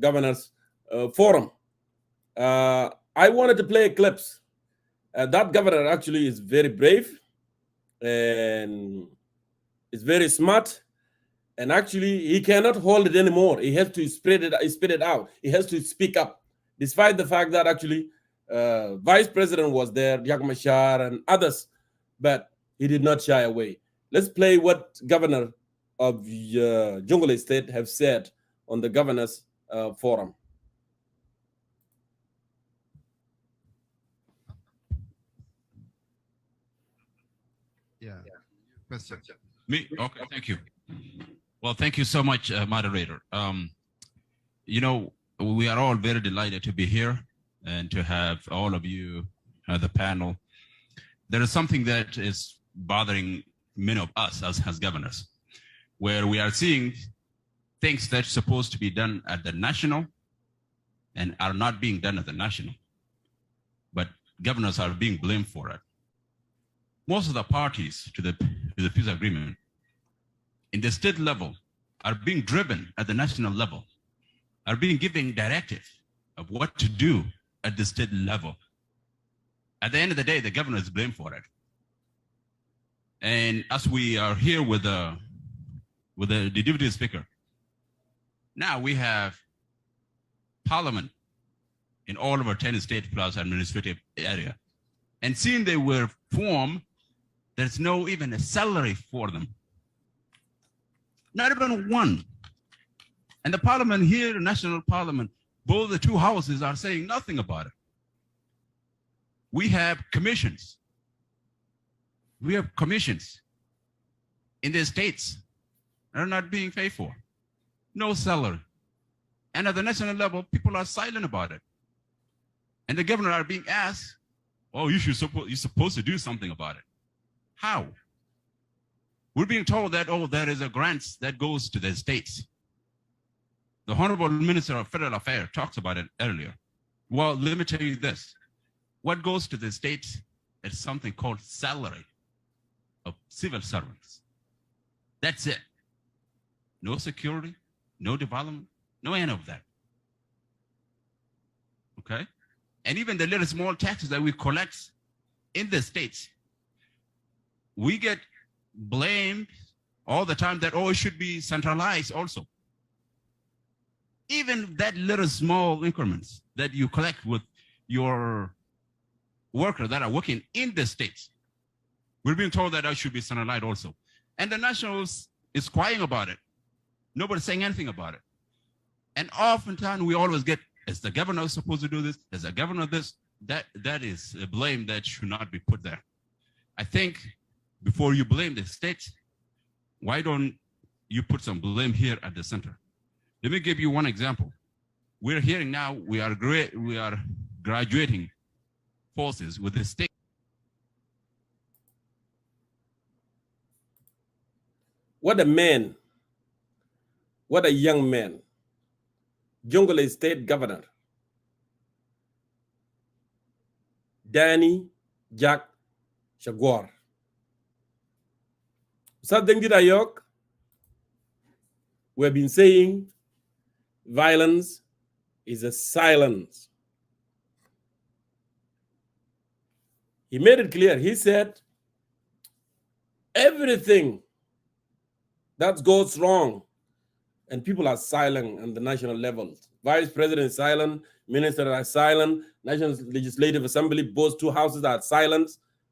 governors forum. I wanted to play clips. That governor actually is very brave and is very smart. And actually, he cannot hold it anymore. He has to spit it out. He has to speak up, despite the fact that actually Vice President was there, Riek Machar and others, but he did not shy away. Let's play what Governor of Jonglei State have said on the Governors Forum. Yeah. Question. Me? Okay, thank you. Well, thank you so much, moderator. You know, we are all very delighted to be here and to have all of you, the panel. There is something that is bothering many of us as governors, where we are seeing things that are supposed to be done at the national and are not being done at the national, but governors are being blamed for it. Most of the parties to the peace agreement in the state level are being driven at the national level, are being given directive of what to do at the state level. At the end of the day, the governor is blamed for it. And as we are here with the deputy speaker, now we have parliament in all of our 10 state plus administrative area. And seeing they were formed, there's no even a salary for them. Not even one. And the parliament here, the national parliament, both the two houses are saying nothing about it. We have commissions. We have commissions in the states that are not being paid for. No salary. And at the national level, people are silent about it. And the governor are being asked, oh, you're supposed to do something about it. How? We're being told that, oh, there is a grant that goes to the states. The Honorable Minister of Federal Affairs talks about it earlier. Well, let me tell you this. What goes to the states is something called salary of civil servants. That's it. No security, no development, no any of that. Okay? And even the little small taxes that we collect in the states, we get blamed all the time that, oh, it should be centralized also. Even that little small increments that you collect with your workers that are working in the states, we're being told that I should be centralized also. And the nationals is crying about it. Nobody's saying anything about it. And oftentimes we always get, is the governor supposed to do this? Is the governor this? That is a blame that should not be put there. I think before you blame the states, why don't you put some blame here at the center? Let me give you one example. We're hearing now, we are graduating forces with the state. What a man, what a young man. Jonglei State Governor, Danny Jack Aguer. Yok, we've been saying violence is a silence. He made it clear. He said, everything that goes wrong and people are silent on the national level. Vice President is silent, ministers are silent, National Legislative Assembly, both two houses are silent.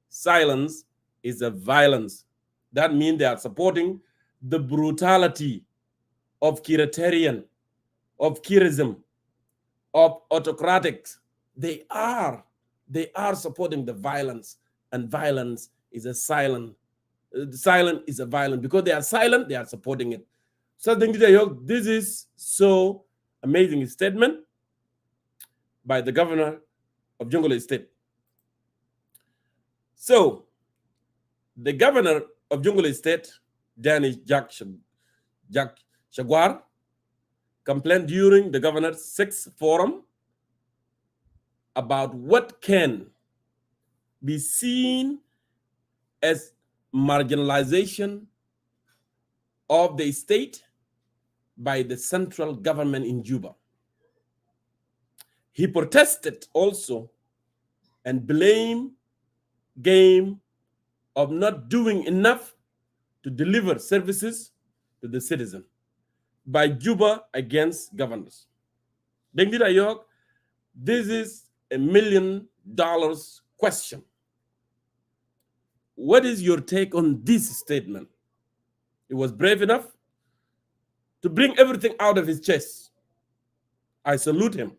Silence is a violence. That means they are supporting the brutality of Kiritarian, of Kirism, of autocratics. They are supporting the violence, and violence is a silent. Silent is a violence. Because they are silent, they are supporting it. So this is so amazing statement by the governor of Jonglei State. So the governor of Jonglei State, Danny Jack Aguer, complained during the governor's 6th forum about what can be seen as marginalization of the state by the central government in Juba. He protested also and blamed game of not doing enough to deliver services to the citizen by Juba against governors. Dengdira York, this is $1 million question. What is your take on this statement? He was brave enough to bring everything out of his chest. I salute him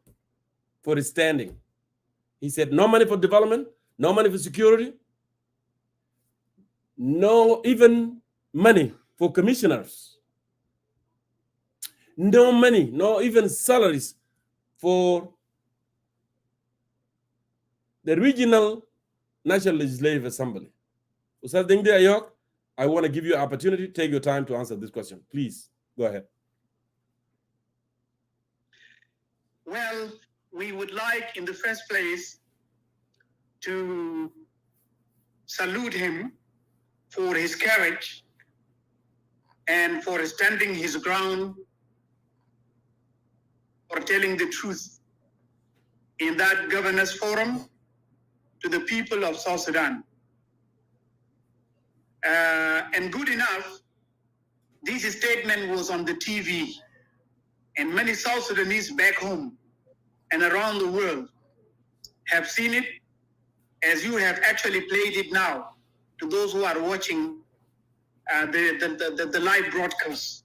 for his standing. He said, no money for development, no money for security, no even money for commissioners, no money, no even salaries for the regional National Legislative Assembly. Ustaz Dengdi Ayok, I want to give you an opportunity. Take your time to answer this question. Please, go ahead. Well, we would like, in the first place, to salute him for his courage and for standing his ground, for telling the truth in that governors forum to the people of South Sudan. And good enough, this statement was on the TV, and many South Sudanese back home and around the world have seen it, as you have actually played it now to those who are watching the live broadcast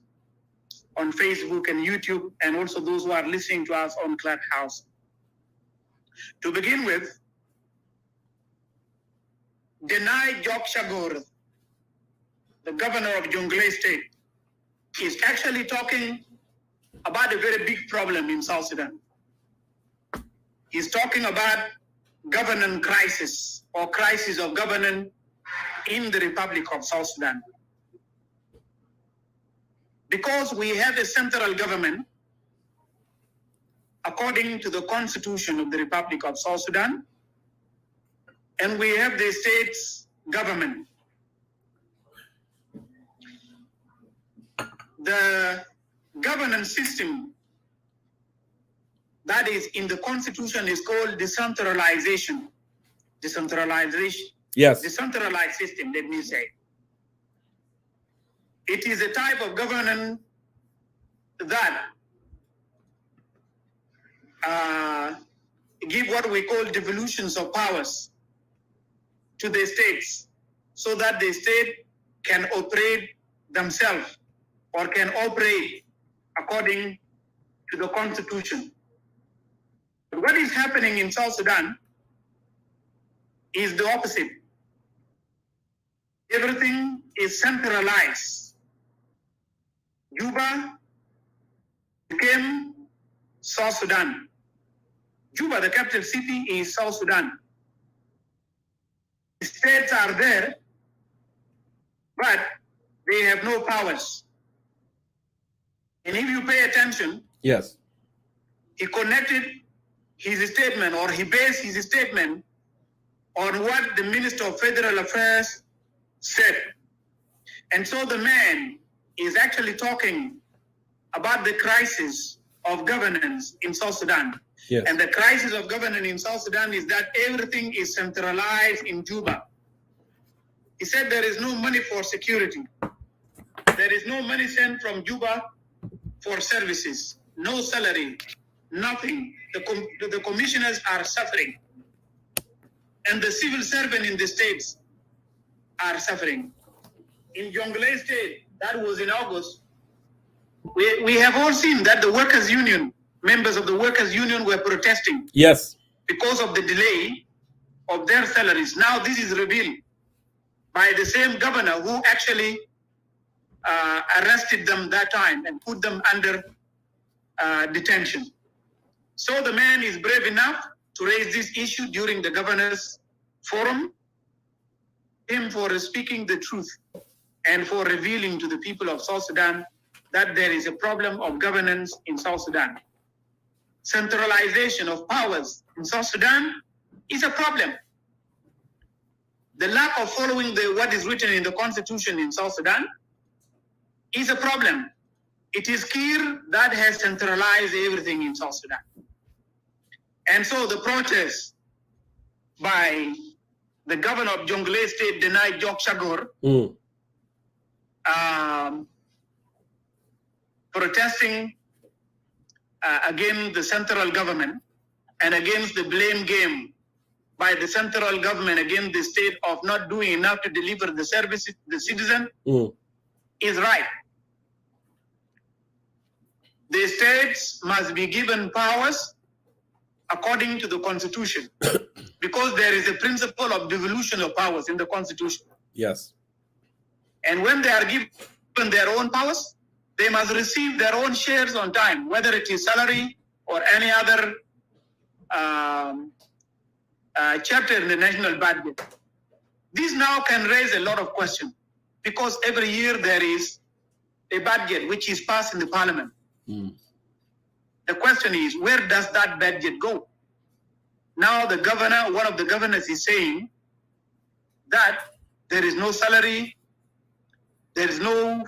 on Facebook and YouTube, and also those who are listening to us on Clubhouse. To begin with, Denai Jok Shagor, the governor of Jonglei State, is actually talking about a very big problem in South Sudan. He's talking about governance crisis, or crisis of governance in the Republic of South Sudan. Because we have a central government, according to the Constitution of the Republic of South Sudan, and we have the state's government. The governance system that is in the Constitution is called decentralization. Decentralization. Yes. Decentralized system, let me say. It is a type of governance that give what we call devolutions of powers to the states, so that the state can operate themselves or can operate according to the Constitution. But what is happening in South Sudan is the opposite. Everything is centralized. Juba became South Sudan. Juba, the capital city, is South Sudan. The states are there, but they have no powers. And if you pay attention, yes, he connected his statement, or he based his statement on what the Minister of Federal Affairs said. And so the man is actually talking about the crisis of governance in South Sudan. yes. And the crisis of governance in South Sudan is that everything is centralized in Juba. He said there is no money for security. There is no money sent from Juba for services, no salary, nothing. The commissioners are suffering. And the civil servants in the states are suffering. In Jonglei State, that was in August, we have all seen that the workers' union, members of the workers' union were protesting. Yes. Because of the delay of their salaries. Now this is revealed by the same governor who actually arrested them that time and put them under detention. So the man is brave enough to raise this issue during the governor's forum, him for speaking the truth and for revealing to the people of South Sudan that there is a problem of governance in South Sudan. Centralization of powers in South Sudan is a problem. The lack of following what is written in the constitution in South Sudan is a problem. It is Kiir that has centralized everything in South Sudan. And so the protest by the governor of Jonglei State denied Jok Shagor, protesting against the central government and against the blame game by the central government against the state of not doing enough to deliver the services to the citizen is right. The states must be given powers according to the constitution because there is a principle of devolution of powers in the constitution. Yes. And when they are given their own powers, they must receive their own shares on time, whether it is salary or any other chapter in the national budget. This now can raise a lot of questions because every year there is a budget which is passed in the parliament. The question is, where does that budget go? Now the governor, one of the governors is saying that there is no salary, there is no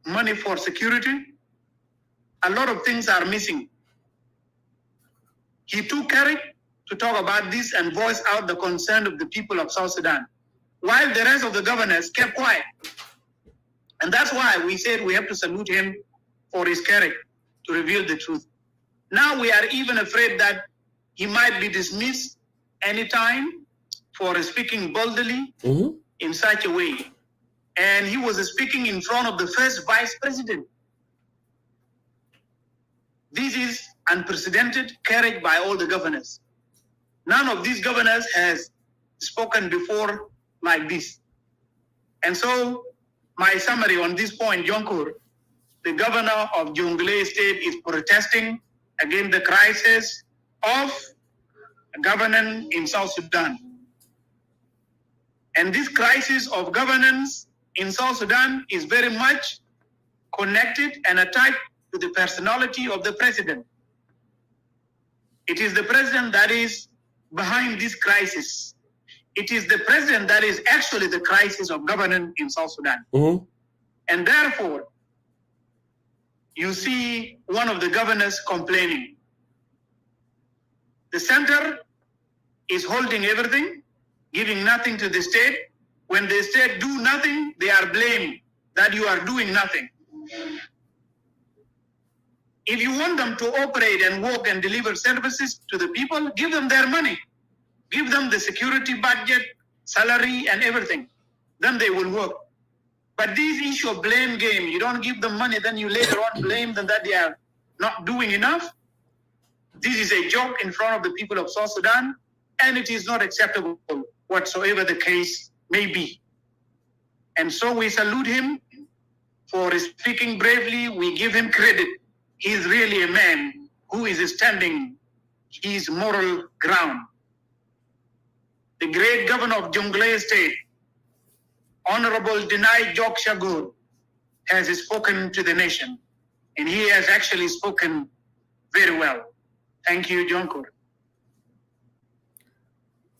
money for security. A lot of things are missing. He took courage to talk about this and voice out the concern of the people of South Sudan, while the rest of the governors kept quiet. And that's why we said we have to salute him for his courage to reveal the truth. Now we are even afraid that he might be dismissed anytime for speaking boldly in such a way. And he was speaking in front of the first vice president. This is unprecedented courage by all the governors. None of these governors has spoken before like this. And so my summary on this point, Jonkur, the governor of Jonglei State is protesting against the crisis of governance in South Sudan. And this crisis of governance in South Sudan is very much connected and attached to the personality of the president. It is the president that is behind this crisis. It is the president that is actually the crisis of governance in South Sudan. And therefore, you see one of the governors complaining. The center is holding everything, giving nothing to the state. When the state do nothing, they are blamed that you are doing nothing. If you want them to operate and work and deliver services to the people, give them their money. Give them the security budget, salary, and everything. Then they will work. But this issue of blame game, you don't give them money, then you later on blame them that they are not doing enough. This is a joke in front of the people of South Sudan, and it is not acceptable whatsoever the case may be. And so we salute him for speaking bravely. We give him credit. He is really a man who is standing his moral ground. The great governor of Jonglei State, Honorable Denai Jok Shagur, has spoken to the nation, and he has actually spoken very well. Thank you, Jonkur.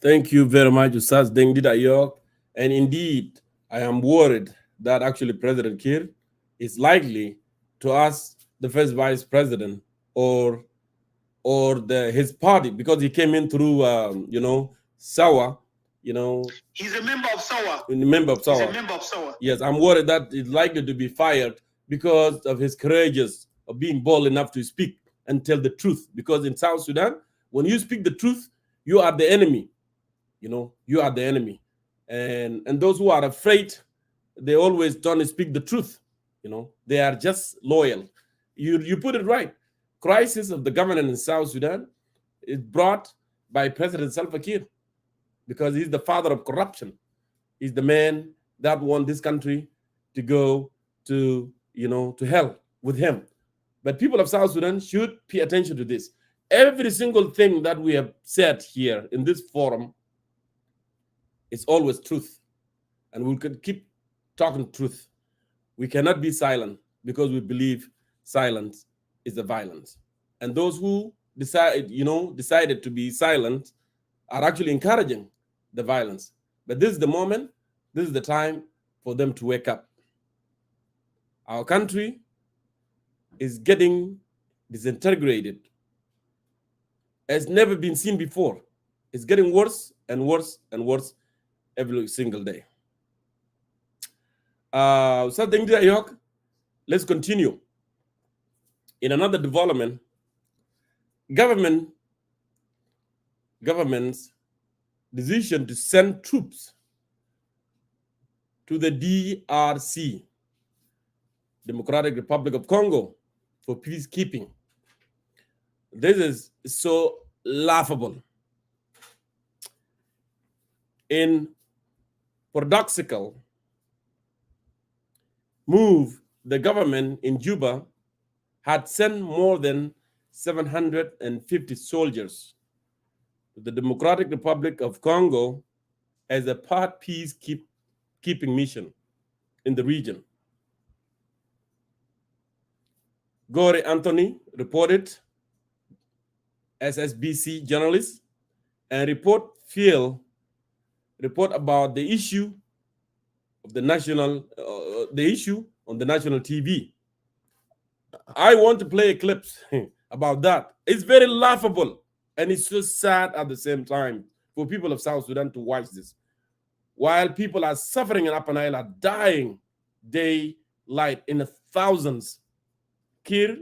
Thank you very much, Ustaz Dengdida York. And indeed, I am worried that actually President Kiir is likely to ask the first vice president or his party, because he came in through Sawa. He's a member of Sawa. He's a member of Sawa. Yes, I'm worried that he's likely to be fired because of his courageous of being bold enough to speak and tell the truth. Because in South Sudan, when you speak the truth, you are the enemy. You are the enemy. And those who are afraid, they always don't speak the truth. They are just loyal. You put it right. Crisis of the government in South Sudan is brought by President Salva Kiir, because he's the father of corruption. He's the man that want this country to go to hell with him. But people of South Sudan should pay attention to this. Every single thing that we have said here in this forum is always truth. And we could keep talking truth. We cannot be silent because we believe silence is the violence. And those who decided to be silent are actually encouraging the violence. But this is the moment, this is the time for them to wake up. Our country is getting disintegrated as never been seen before. It's getting worse and worse and worse every single day. Let's continue. In another development, government's decision to send troops to the DRC, Democratic Republic of Congo, for peacekeeping. This is so laughable. In paradoxical move, the government in Juba had sent more than 750 soldiers to the Democratic Republic of Congo as a part peacekeeping mission in the region. Gore Anthony reported as SBC journalist and report about the issue of the issue on the national TV. I want to play a clip about that. It's very laughable and it's so sad at the same time for people of South Sudan to watch this. While people are suffering in Upper Nile, are dying daylight in the thousands, Kiir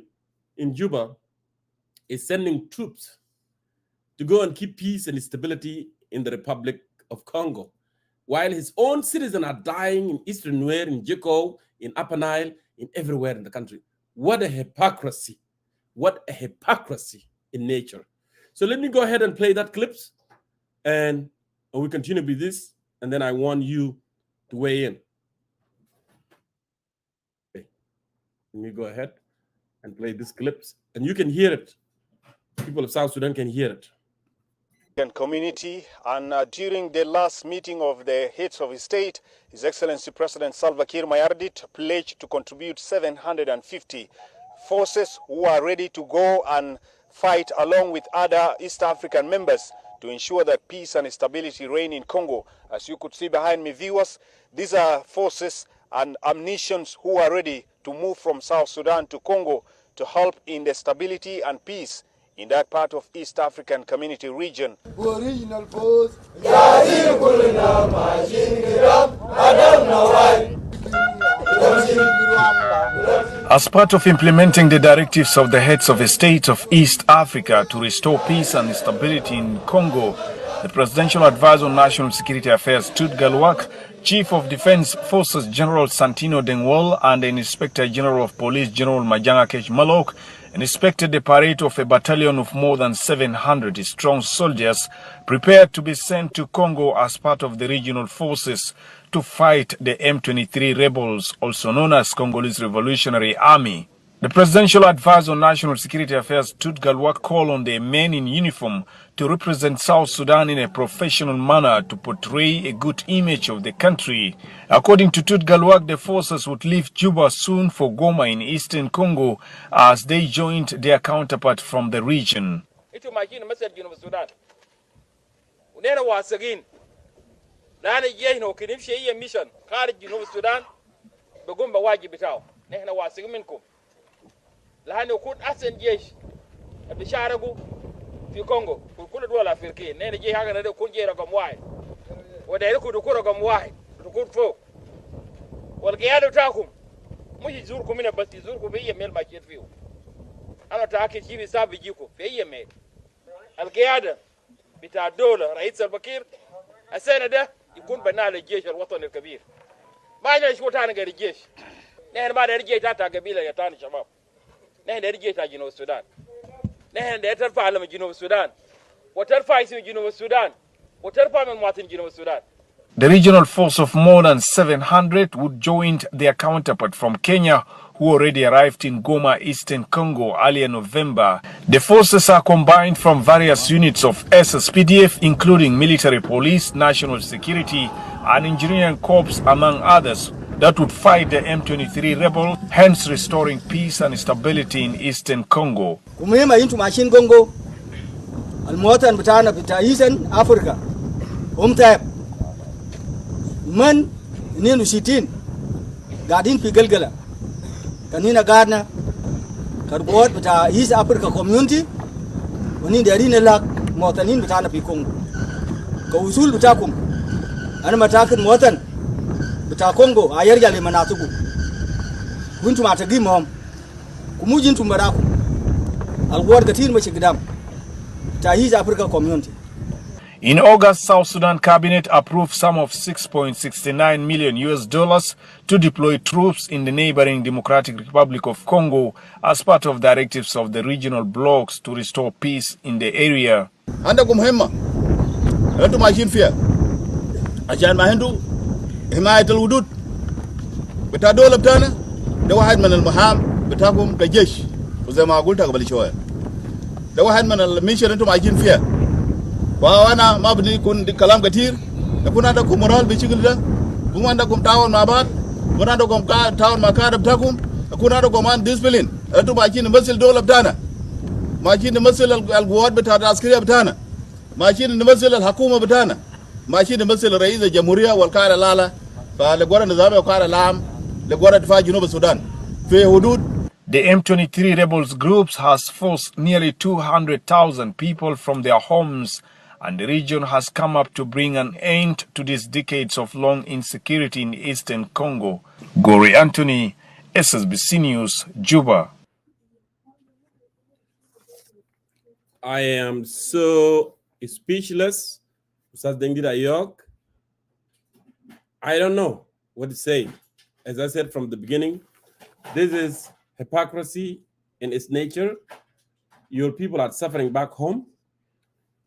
in Juba is sending troops to go and keep peace and stability in the Republic of Congo, while his own citizens are dying in Eastern Nuer, in Jiko, in Upper Nile, in everywhere in the country. What a hypocrisy. What a hypocrisy in nature. So let me go ahead and play that clips, and we continue with this, and then I want you to weigh in. Okay. Let me go ahead and play these clips, and you can hear it. People of South Sudan can hear it. Community, and during the last meeting of the heads of state, His Excellency President Salva Kiir pledged to contribute 750 forces who are ready to go and fight along with other East African members to ensure that peace and stability reign in Congo. As you could see behind me, viewers, these are forces and ammunitions who are ready to move from South Sudan to Congo to help in the stability and peace in that part of East African Community region. As part of implementing the directives of the heads of the states of East Africa to restore peace and stability in Congo, the Presidential Advisor on National Security Affairs, Tut Galwak, Chief of Defense Forces General Santino Dengwol, and the Inspector General of Police General Majanga Kech Malok inspected the parade of a battalion of more than 700 strong soldiers prepared to be sent to Congo as part of the regional forces to fight the M23 rebels, also known as Congolese Revolutionary Army. The Presidential Advisor on National Security Affairs, Tut Galwak, called on the men in uniform to represent South Sudan in a professional manner to portray a good image of the country. According to Tut Galwak, the forces would leave Juba soon for Goma in eastern Congo as they joined their counterpart from the region. لأنه كنت أحسن جيش بشاركوا في كونغو في كل دول أفريقية نحن جيش هذا نكون جيش رقم واحد ودايركم نكون رقم واحد نكون فوق والقيادة بتاعكم مش يزوركم هنا بس يزوركم في أي ميل ما جيت فيه أنا تأكد شيء بيساب يجيكم في أي ميل القيادة بتاع الدولة رئيس سلفا كير السنة ده يكون بناء للجيش الوطني الكبير ما عندنا شو تاني غير الجيش نحن ما نرجع تحت قبيلة يا تاني شباب نحن نرجع تحت جنوب السودان نحن نترفع علم جنوب السودان وترفع اسم جنوب السودان وترفع من مواطن جنوب السودان. The regional force of more than 700 would join their counterpart from Kenya who already arrived in Goma, Eastern Congo earlier November. The forces are combined from various units of SSPDF, including military police, national security, and engineering corps, among others, that would fight the M23 rebel, hence restoring peace and stability in Eastern Congo. Kumema into machine Congo, المواطن بتاعنا بتاع Eastern Africa. من 62 قاعدين في قلقلة كان هنا قعدنا كربوات بتاع إيست أفريقيا كوميونتي ونين دارين لك مواطنين بتاعنا في كونغو كوصول بتاعكم أنا متأكد مواطن بتاع كونغو هيرجع لمناطقه وانتم معتقدين كموجي انتم براكم الغوار كثير ماشي قدام بتاع إيست أفريقيا كوميونتي. In August, South Sudan cabinet approved sum of $6.69 million to deploy troops in the neighboring Democratic Republic of Congo as part of directives of the regional blocs to restore peace in the area. عندكم مهمة أنتم عايشين فيها عشان ما عندو حماية الحدود بتاع دولة بتاعنا ده واحد من المهام بتاعكم كجيش وزي ما قلت قبل شوية ده واحد من الميشن أنتم عايشين فيها وانا ما بدي يكون كلام كثير يكون عندكم مورال بشكل ده يكون عندكم تعاون مع بعض يكون عندكم تعاون مع كادر بتاعكم يكون عندكم مان ديسبلين انتم ماشيين نمثل الدوله بتاعنا ماشيين نمثل القوات بتاع العسكريه بتاعنا ماشيين نمثل الحكومه بتاعنا ماشيين نمثل رئيس الجمهوريه والقائد الاعلى فالقوات النظاميه والقائد العام لقوات دفاع جنوب السودان في حدود. The M23 rebels groups has forced nearly 200,000 people from their homes, and the region has come up to bring an end to these decades of long insecurity in eastern Congo. Gori Anthony, SSBC News, Juba. I am so speechless. I don't know what to say. As I said from the beginning, this is hypocrisy in its nature. Your people are suffering back home.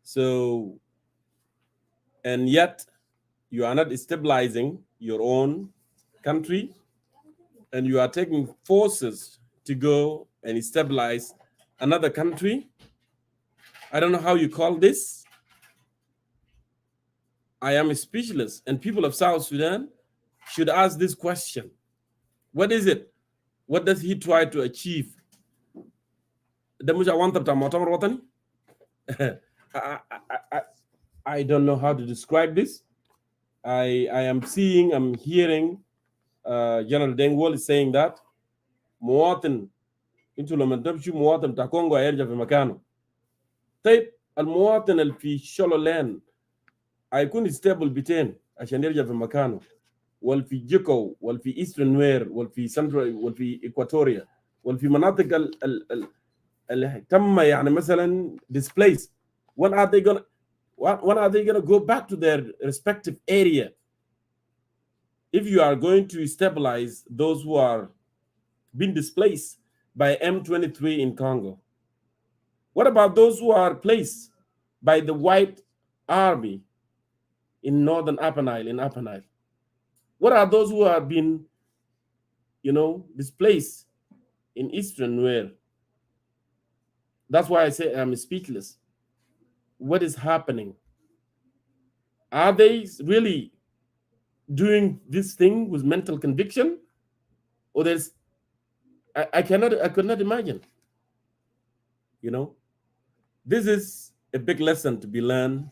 So, and yet you are not stabilizing your own country, and you are taking forces to go and stabilize another country. I don't know how you call this. I am speechless, and people of South Sudan should ask this question. What is it? What does he try to achieve? I don't know how to describe this. I'm hearing General Dengwall is saying that مواطن انتوا لما تمشوا مواطن بتاع كونغو هيرجع في مكانه. طيب المواطن اللي في شولولان هيكون ستيبل بتين عشان يرجع في مكانه، ولا في جيكو، ولا في ايسترن نوير، ولا في سنترال، ولا في اكواتوريا، ولا في مناطق اللي تم يعني مثلا displaced. When are they gonna go back to their respective area? If you are going to stabilize those who are being displaced by M23 in Congo, what about those who are placed by the White Army in northern Upper Nile, in Upper Nile? What are those who have been, displaced in eastern Nuer? That's why I say I'm speechless. What is happening? Are they really doing this thing with mental conviction? Or I could not imagine. This is a big lesson to be learned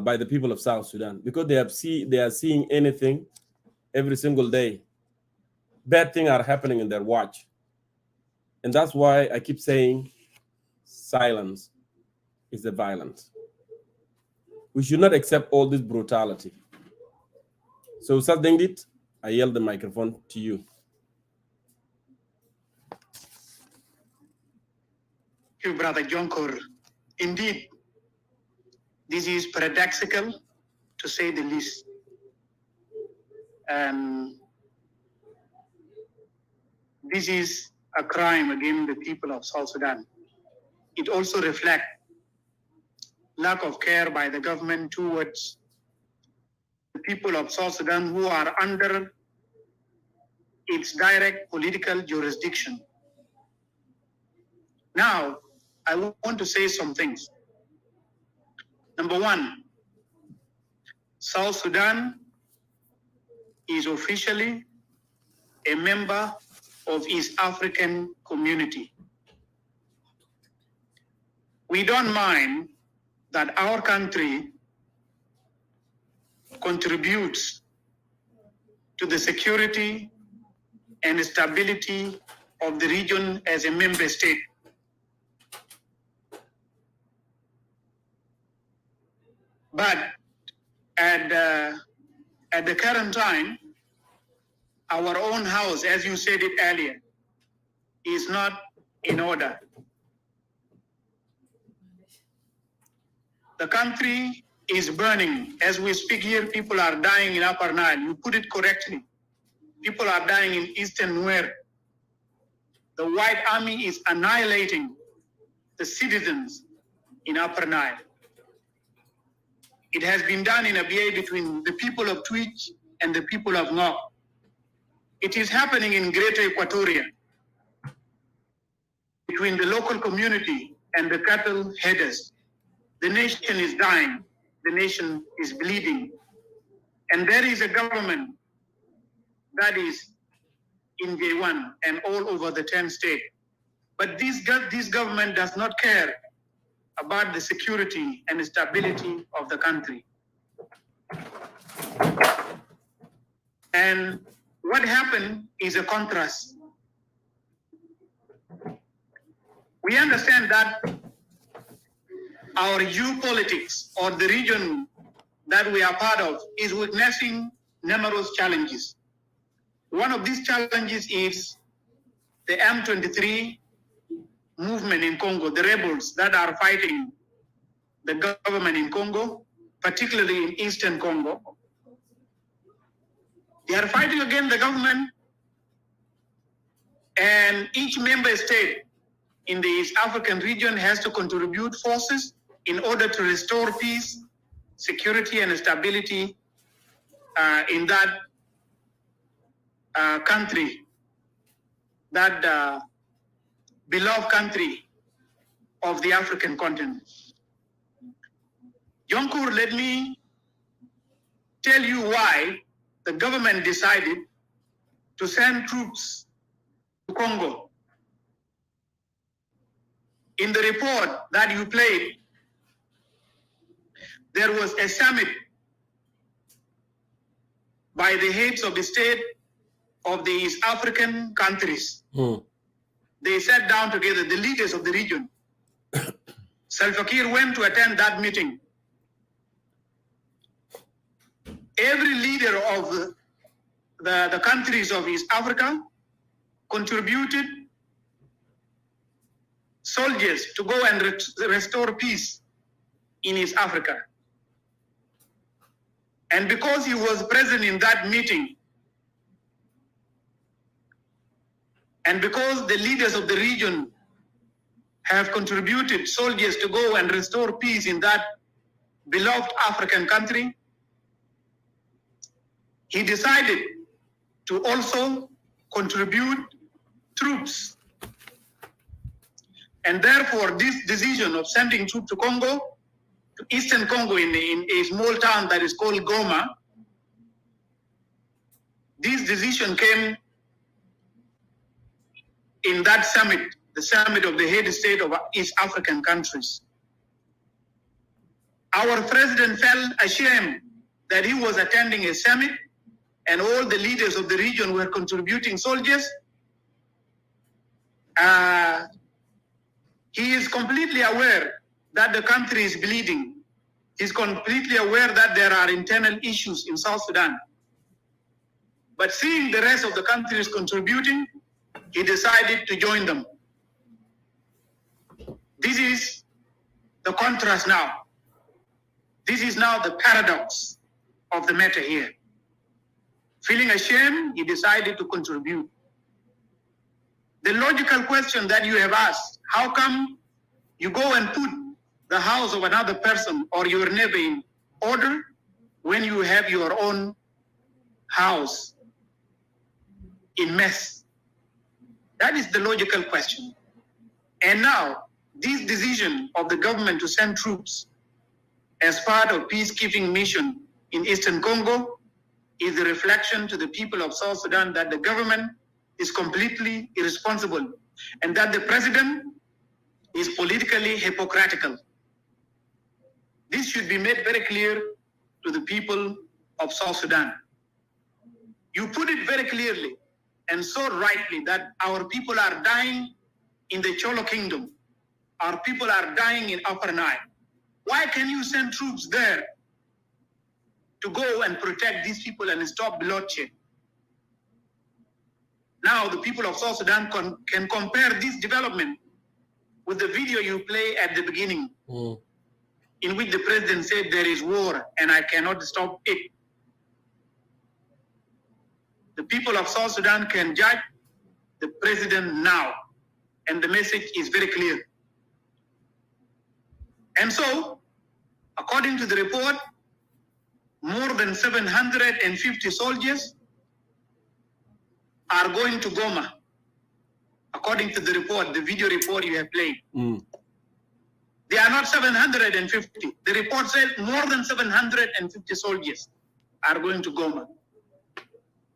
by the people of South Sudan, because they are seeing anything every single day. Bad things are happening in their watch. And that's why I keep saying silence is the violence. We should not accept all this brutality. So, Sadengit, I yield the microphone to you. Thank you, Brother Jonkor. Indeed, this is paradoxical, to say the least. And this is a crime against the people of South Sudan. It also reflects lack of care by the government towards the people of South Sudan who are under its direct political jurisdiction. Now, I want to say some things. Number one, South Sudan is officially a member of East African Community. We don't mind that our country contributes to the security and stability of the region as a member state. But at the current time, our own house, as you said it earlier, is not in order. The country is burning. As we speak here, people are dying in Upper Nile. You put it correctly. People are dying in Eastern Nuer. The White Army is annihilating the citizens in Upper Nile. It has been done in a BA between the people of Twitch and the people of Ngok. It is happening in Greater Equatoria between the local community and the cattle headers. The nation is dying. The nation is bleeding. And there is a government that is in J1 and all over the 10 states. But this government does not care about the security and stability of the country. And what happened is a contrast. We understand that our geopolitics, or the region that we are part of, is witnessing numerous challenges. One of these challenges is the M23 movement in Congo, the rebels that are fighting the government in Congo, particularly in Eastern Congo. They are fighting against the government, and each member state in the East African region has to contribute forces in order to restore peace, security, and stability in that country, that beloved country of the African continent. Jonkur, let me tell you why the government decided to send troops to Congo. In the report that you played, there was a summit by the heads of the state of the East African countries. They sat down together, the leaders of the region. Salva Kiir went to attend that meeting. Every leader of the countries of East Africa contributed soldiers to go and restore peace in East Africa. And because he was present in that meeting, and because the leaders of the region have contributed soldiers to go and restore peace in that beloved African country, he decided to also contribute troops. And therefore, this decision of sending troops to Congo, to Eastern Congo in a small town that is called Goma, this decision came in that summit, the summit of the head state of East African countries. Our president felt ashamed that he was attending a summit and all the leaders of the region were contributing soldiers. He is completely aware that the country is bleeding. He's completely aware that there are internal issues in South Sudan. But seeing the rest of the countries contributing, he decided to join them. This is the contrast now. This is now the paradox of the matter here. Feeling ashamed, he decided to contribute. The logical question that you have asked, how come you go and put the house of another person or your neighbor in order when you have your own house in mess? That is the logical question. And now, this decision of the government to send troops as part of peacekeeping mission in Eastern Congo is a reflection to the people of South Sudan that the government is completely irresponsible and that the president is politically hypocritical. This should be made very clear to the people of South Sudan. You put it very clearly and so rightly that our people are dying in the Cholo kingdom. Our people are dying in Upper Nile. Why can you send troops there to go and protect these people and stop bloodshed? Now the people of South Sudan can compare this development with the video you play at the beginning, in which the president said there is war and I cannot stop it. The people of South Sudan can judge the president now, and the message is very clear. And so, according to the report, more than 750 soldiers are going to Goma. According to the report, the video report you have played. They are not 750. The report said more than 750 soldiers are going to Goma.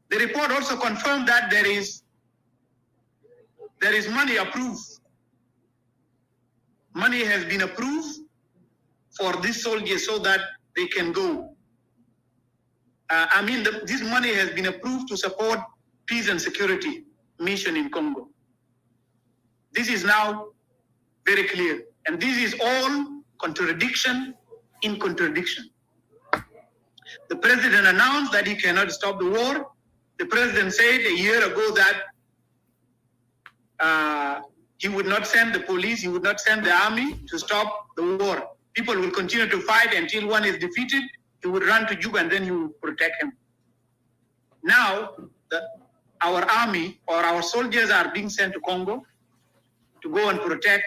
The report also confirmed that there is money approved. Money has been approved for these soldiers so that they can go. This money has been approved to support peace and security mission in Congo. This is now very clear. And this is all contradiction in contradiction. The president announced that he cannot stop the war. The president said a year ago that he would not send the police, he would not send the army to stop the war. People will continue to fight until one is defeated. He would run to Juba and then he will protect him. Now, our army or our soldiers are being sent to Congo to go and protect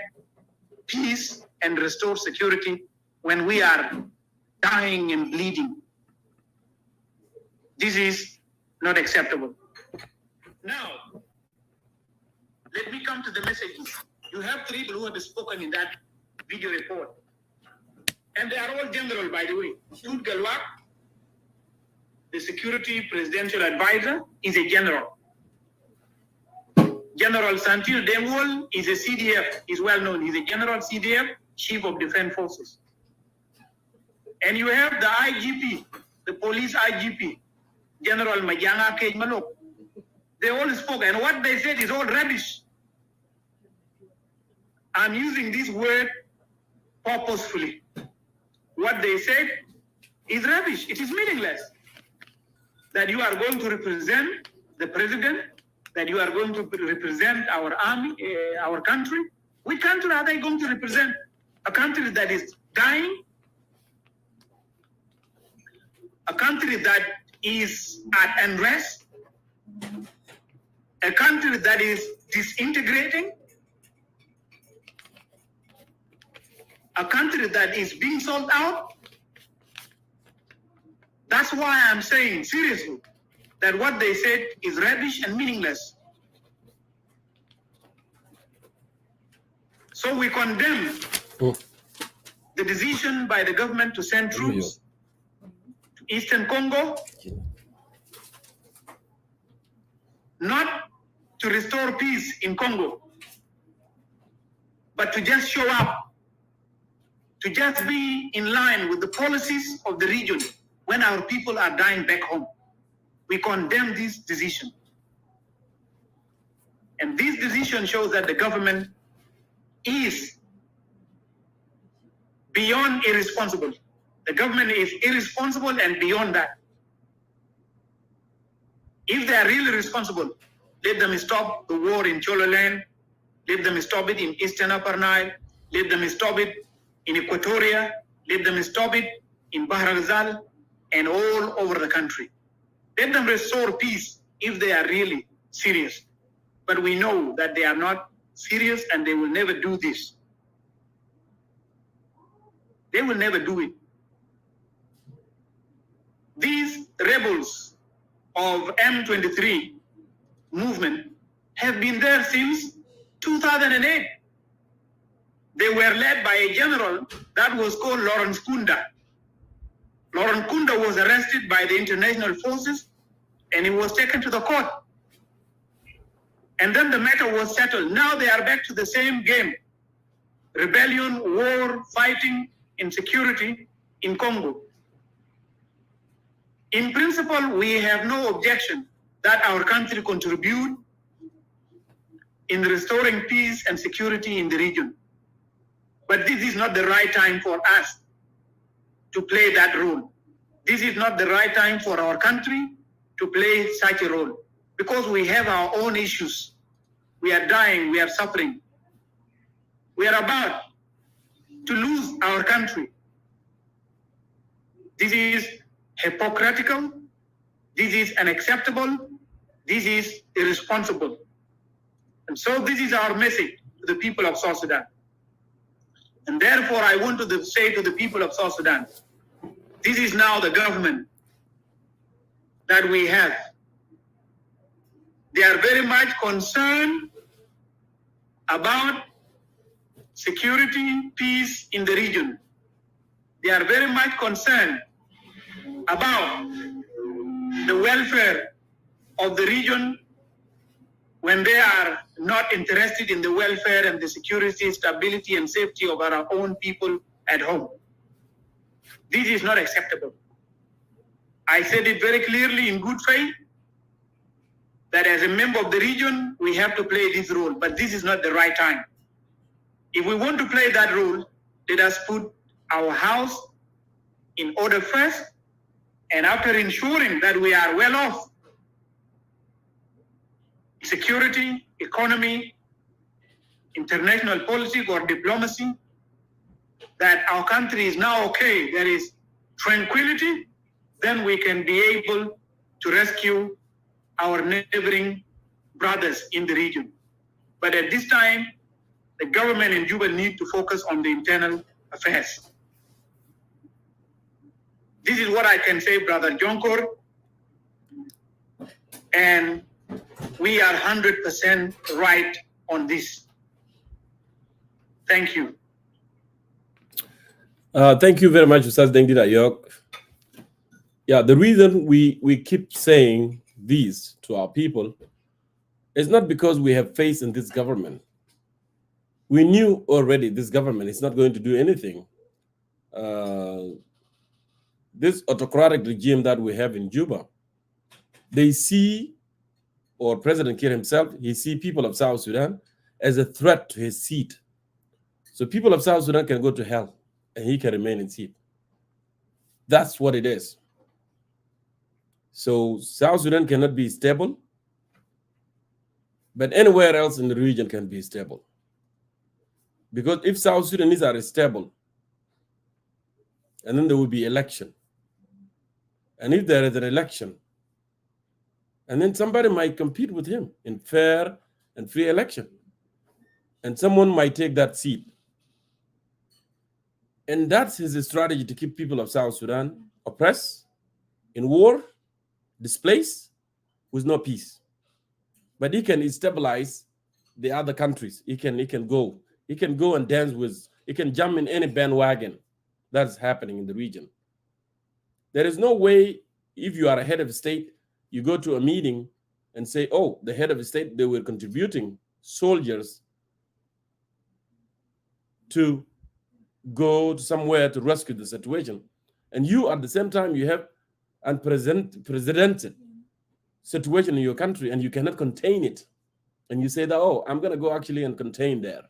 peace and restore security when we are dying and bleeding. This is not acceptable. Now, let me come to the messages. You have three people who have spoken in that video report. And they are all general, by the way. Shud Galwak, the security presidential advisor, is a general. General Santil Demwol is a CDF, is well known. He's a general CDF, Chief of Defense Forces. And you have the IGP, the police IGP, General Majanga Kejmalok. They all spoke, and what they said is all rubbish. I'm using this word purposefully. What they said is rubbish. It is meaningless. That you are going to represent the president, that you are going to represent our army, our country. Which country are they going to represent? A country that is dying? A country that is at unrest? A country that is disintegrating? A country that is being sold out? That's why I'm saying seriously that what they said is rubbish and meaningless. So we condemn the decision by the government to send troops to Eastern Congo, not to restore peace in Congo, but to just show up, to just be in line with the policies of the region when our people are dying back home. We condemn this decision. And this decision shows that the government is beyond irresponsible. The government is irresponsible and beyond that. If they are really responsible, let them stop the war in Cholo land, let them stop it in Eastern Upper Nile, let them stop it in Equatoria, let them stop it in Bahr al-Ghazal and all over the country. Let them restore peace if they are really serious. But we know that they are not serious and they will never do this. They will never do it. These rebels of M23 movement have been there since 2008. They were led by a general that was called Lawrence Kunda. Lawrence Kunda was arrested by the international forces and he was taken to the court. And then the matter was settled. Now they are back to the same game. Rebellion, war, fighting, insecurity in Congo. In principle, we have no objection that our country contribute in restoring peace and security in the region. But this is not the right time for us to play that role. This is not the right time for our country to play such a role, because we have our own issues. We are dying, we are suffering. We are about to lose our country. This is hypocritical. This is unacceptable. This is irresponsible. And so this is our message to the people of South Sudan. And therefore, I want to say to the people of South Sudan, this is now the government that we have. They are very much concerned about security, peace in the region. They are very much concerned about the welfare of the region, when they are not interested in the welfare and the security, stability, and safety of our own people at home. This is not acceptable. I said it very clearly in good faith that as a member of the region, we have to play this role, but this is not the right time. If we want to play that role, let us put our house in order first, and after ensuring that we are well off, security, economy, international politics or diplomacy, that our country is now okay, there is tranquility, then we can be able to rescue our neighboring brothers in the region. But at this time, the government in Juba need to focus on the internal affairs. This is what I can say, Brother Jonkor, and we are 100% right on this. Thank you. Thank you very much, Ustaz Dengdida Yok. Yeah, the reason we keep saying this to our people is not because we have faith in this government. We knew already this government is not going to do anything. This autocratic regime that we have in Juba, they see, or President Kiir himself, he see people of South Sudan as a threat to his seat. So people of South Sudan can go to hell and he can remain in seat. That's what it is. So South Sudan cannot be stable, but anywhere else in the region can be stable. Because if South Sudanese are stable, and then there will be election, and if there is an election, and then somebody might compete with him in fair and free election, and someone might take that seat. And that's his strategy to keep people of South Sudan oppressed, in war, displaced, with no peace. But he can stabilize the other countries. He can go and dance with, he can jump in any bandwagon that's happening in the region. There is no way, if you are a head of state, you go to a meeting and say, oh, the head of the state, they were contributing soldiers to go to somewhere to rescue the situation. And you, at the same time, you have unprecedented situation in your country and you cannot contain it. And you say that, oh, I'm going to go actually and contain there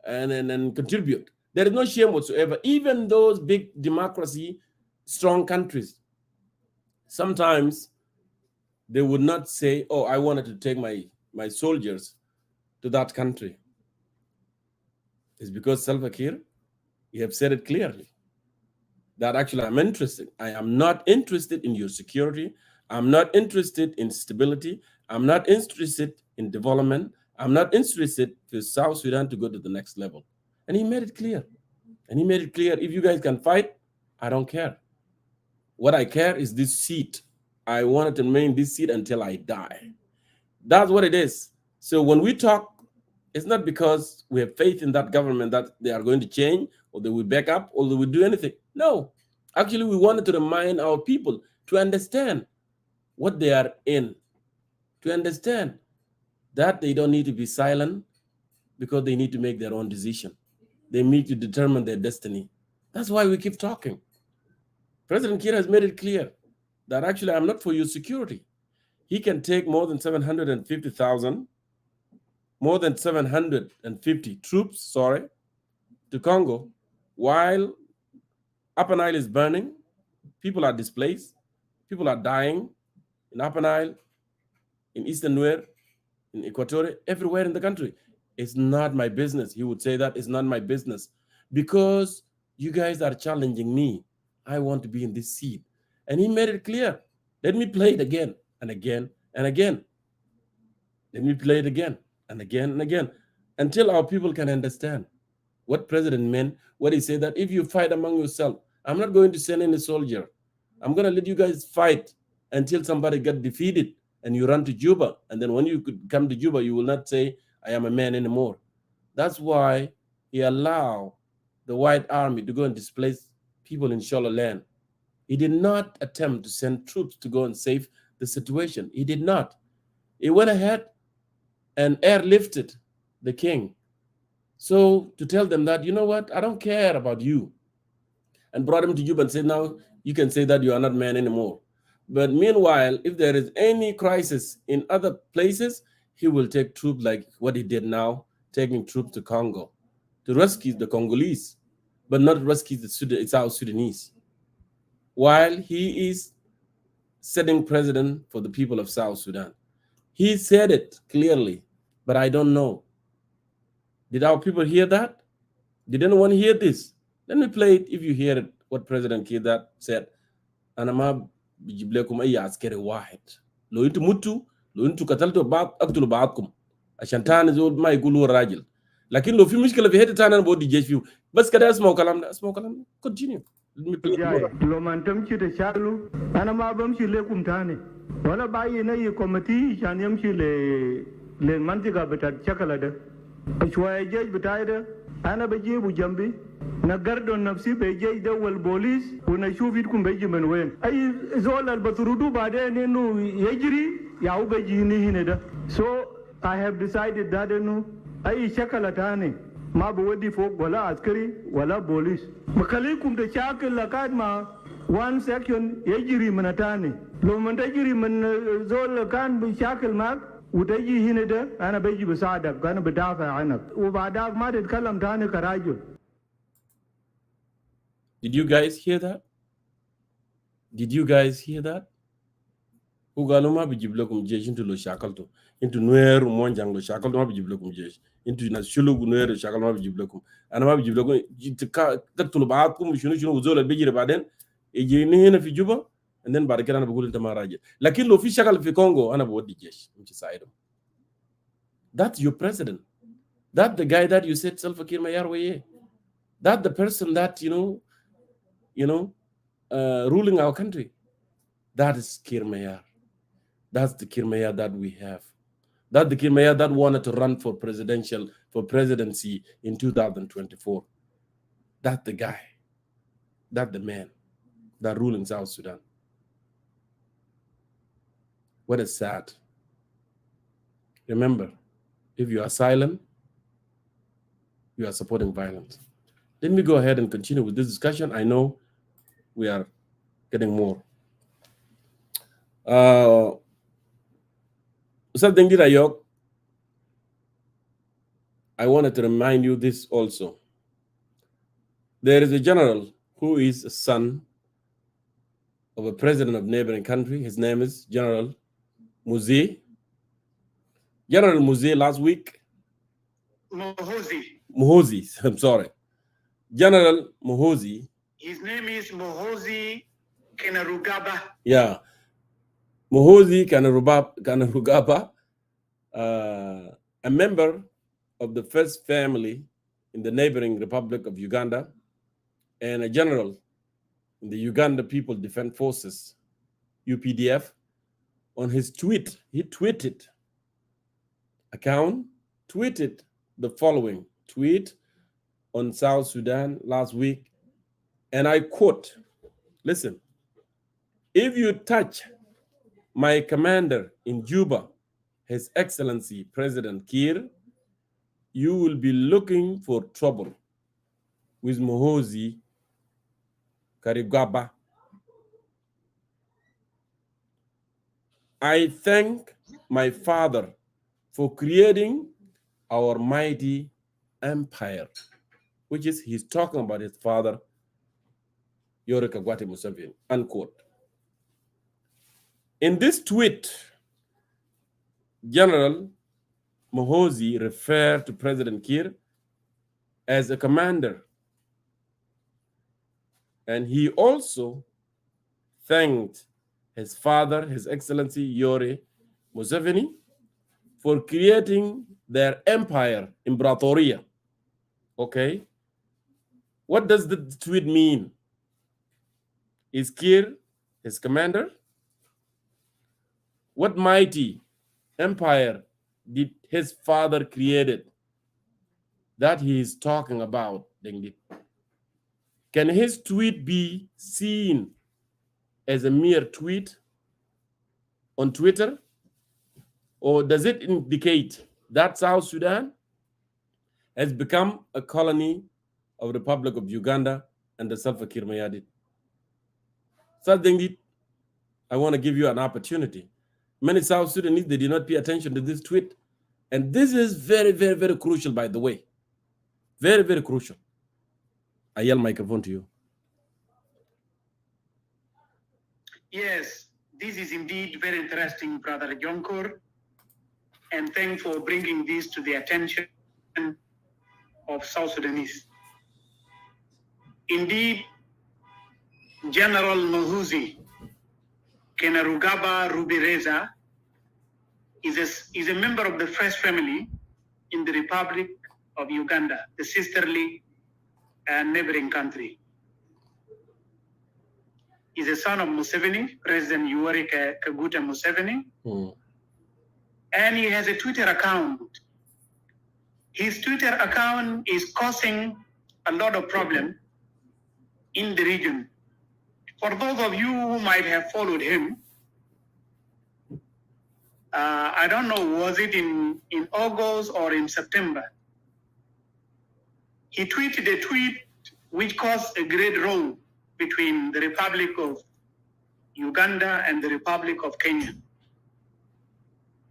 and contribute. There is no shame whatsoever. Even those big democracy, strong countries, sometimes they would not say, oh, I wanted to take my soldiers to that country. It's because Salva Kiir, you have said it clearly, that actually I'm interested. I am not interested in your security. I'm not interested in stability. I'm not interested in development. I'm not interested for South Sudan to go to the next level. And he made it clear. And he made it clear, if you guys can fight, I don't care. What I care is this seat. I wanted to remain this seat until I die. That's what it is. So when we talk, it's not because we have faith in that government that they are going to change or they will back up or they will do anything. No. Actually, we wanted to remind our people to understand what they are in, to understand that they don't need to be silent because they need to make their own decision. They need to determine their destiny. That's why we keep talking. President Kiir has made it clear. that actually I'm not for your security. He can take more than 750,000, more than 750 troops, to Congo, while Upper Nile is burning, people are displaced, people are dying in Upper Nile, in Eastern Nuer, in Equatorial, everywhere in the country. It's not my business. He would say that it's not my business because you guys are challenging me. I want to be in this seat. And he made it clear. Let me play it again and again and again. Let me play it again and again and again until our people can understand what President meant, what he said, that if you fight among yourself, I'm not going to send any soldier. I'm going to let you guys fight until somebody get defeated and you run to Juba. And then when you could come to Juba, you will not say, I am a man anymore. That's why he allowed the White Army to go and displace people in Chol land. He did not attempt to send troops to go and save the situation. He did not. He went ahead and airlifted the king. So to tell them that, you know what, I don't care about you. And brought him to Juba and said, now you can say that you are not man anymore. But meanwhile, if there is any crisis in other places, he will take troops like what he did now, taking troops to Congo to rescue the Congolese, but not rescue the South Sudanese. While he is setting president for the people of South Sudan. He said it clearly, but I don't know. Did our people hear that? Did anyone hear this? Let me play it if you hear it, what President Kiir said. Anama bijiblekum ay askari wahid. Lo intu mutu, lo intu katalto ba'd aqtulu ba'dkum. Ashan tani zol ma yqulu rajil. Lakin lo fi mishkila fi heta tani bo di jesh fiu. Bas kada asma'u kalam. Continue. Let me play it. Lo mantam chi de chalu, anama bam chi lekum tani. Wala bayi na yi komati shan yam chi le mantiga betat chakala de. Ashwaya jej betaida ana bajibu jambi na gardon nafsi bejej da wal bolis kuna shufit kum bejimen wen ay zol al batrudu bade nenu yajri ya ubeji ni hineda. So I have decided that no ay shakala tane ma bu wadi fok wala askari wala bolis makalikum da shakal lakad ma one section yajri manatane lo man tajri man zol kan bi shakal mak وتجي هنا ده أنا بيجي بساعدك أنا بدافع عنك وبعدك ما تتكلم تاني كراجل. Did you guys hear that? Did you guys hear that? Ugalo ma bijib lakum jesh into lo shakalto into nuer monjang lo shakalto ma bijib lakum jesh into na shulu nuer shakal ma bijib lakum ana ma bijib lakum jitka taktul ba'akum shunu uzol bijir baden eji ni hena fi Juba. And then بعد كده أنا بقول أنت ما راجع. لكن لو في شغل في كونغو أنا بودي جيش مش سايده. That's your president. That's the guy that you said Salva Kiir Mayar. That's the person that ruling our country. That is Kiir Mayar. That's the Kiir Mayar that we have. That's the Kiir Mayar that wanted to run for presidency in 2024. That's the guy. That's the man that ruling South Sudan. What is sad? Remember, if you are silent, you are supporting violence. Let me go ahead and continue with this discussion. I know we are getting more. I wanted to remind you this also. There is a general who is a son of a president of a neighboring country. His name is General Muzi. General Muzi last week. Muhozi. I'm sorry. General Muhozi. His name is Muhozi Kainerugaba. Yeah. Muhozi Kainerugaba, a member of the first family in the neighboring Republic of Uganda and a general in the Uganda People Defense Forces, UPDF. On his tweet, he tweeted the following tweet on South Sudan last week, and I quote, listen, if you touch my commander in Juba, His Excellency President Kiir, you will be looking for trouble with Muhozi Kainerugaba. I thank my father for creating our mighty empire, which is he's talking about his father, Yoweri Kaguta Museveni, unquote. In this tweet, General Muhoozi referred to President Kiir as a commander, and he also thanked his father, His Excellency Yoweri Museveni, for creating their empire, Imbratoria. Okay? What does the tweet mean? Is Kiir his commander? What mighty empire did his father created that he is talking about? Can his tweet be seen as a mere tweet on Twitter? Or does it indicate that South Sudan has become a colony of the Republic of Uganda and the Salva Kiir Mayardit? Suddenly, I want to give you an opportunity. Many South Sudanese, they did not pay attention to this tweet. And this is very, very, very crucial, by the way. Very, very crucial. I yield microphone to you. Yes, this is indeed very interesting, Brother Jonkor. And thanks for bringing this to the attention of South Sudanese. Indeed, General Muhoozi Kainerugaba Rubireza is a member of the first family in the Republic of Uganda, the sisterly and neighboring country. He's a son of Museveni, President Yoweri Kaguta Museveni, and he has a Twitter account. His Twitter account is causing a lot of problem in the region. For those of you who might have followed him, I don't know, was it in August or in September? He tweeted a tweet which caused a great row between the Republic of Uganda and the Republic of Kenya.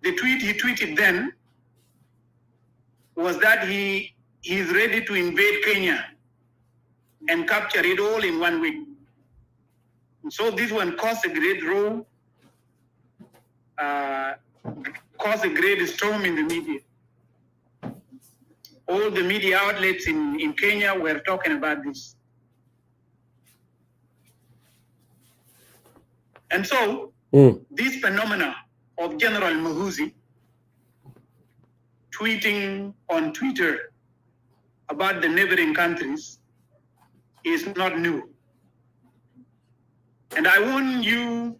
The tweet he tweeted then was that he is ready to invade Kenya and capture it all in 1 week. And so this one caused a great row, caused a great storm in the media. All the media outlets in Kenya were talking about this. And so this phenomena of General Muhoozi tweeting on Twitter about the neighboring countries is not new. And I want you,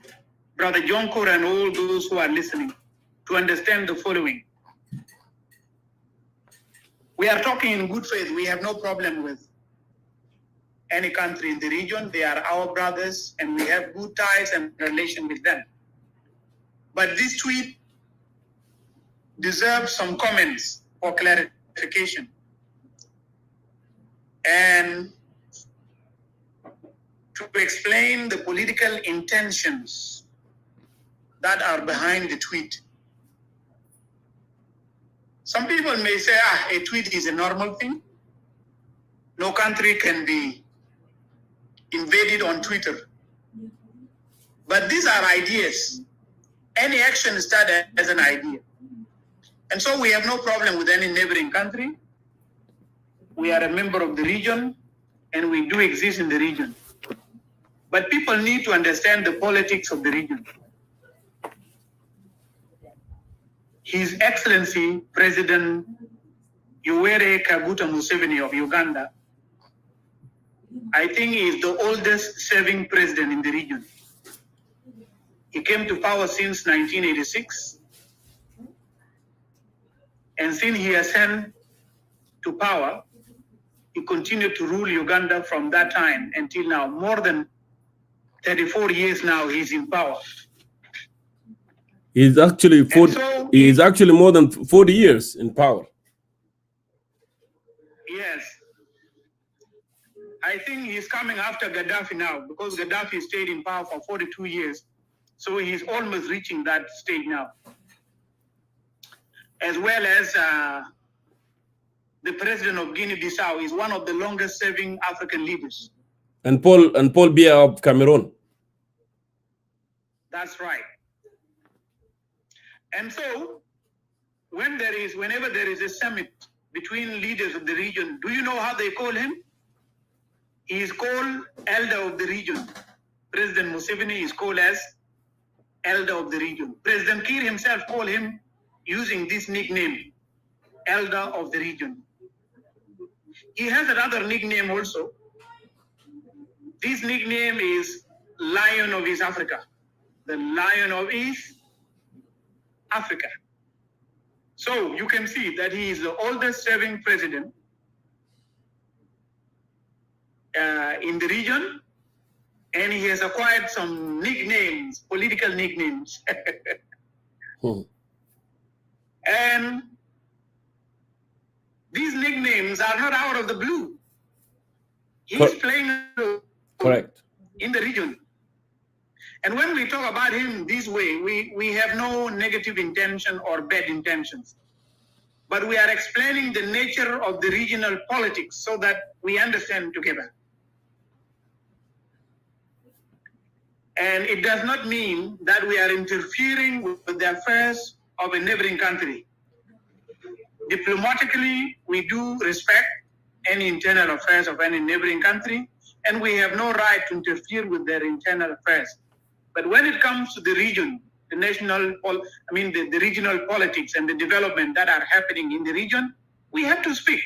Brother Jonkor, and all those who are listening to understand the following. We are talking in good faith. We have no problem with any country in the region. They are our brothers, and we have good ties and relation with them. But this tweet deserves some comments for clarification. And to explain the political intentions that are behind the tweet. Some people may say, a tweet is a normal thing. No country can be invaded on Twitter. But these are ideas. Any action started as an idea. And so we have no problem with any neighboring country. We are a member of the region, and we do exist in the region. But people need to understand the politics of the region. His Excellency President Yoweri Kaguta Museveni of Uganda, I think he is the oldest serving president in the region. He came to power since 1986. And since he ascended to power, he continued to rule Uganda from that time until now. More than 34 years now he's in power. He's actually more than 40 years in power. Yes. I think he's coming after Gaddafi now, because Gaddafi stayed in power for 42 years So he's almost reaching that stage now. As well as the president of Guinea-Bissau is one of the longest serving African leaders. And Paul Biya of Cameroon. That's right. And so whenever there is a summit between leaders of the region, do you know how they call him? He is called Elder of the Region. President Museveni is called as Elder of the Region. President Kiir himself called him using this nickname, Elder of the Region. He has another nickname also. This nickname is Lion of East Africa. The Lion of East Africa. So you can see that he is the oldest serving president in the region, and he has acquired some nicknames, political nicknames. And these nicknames are not out of the blue. He's playing correct in the region. And when we talk about him this way, we have no negative intention or bad intentions. But we are explaining the nature of the regional politics so that we understand together. And it does not mean that we are interfering with the affairs of a neighboring country. Diplomatically, we do respect any internal affairs of any neighboring country, and we have no right to interfere with their internal affairs. But when it comes to the region, the regional politics and the development that are happening in the region, we have to speak,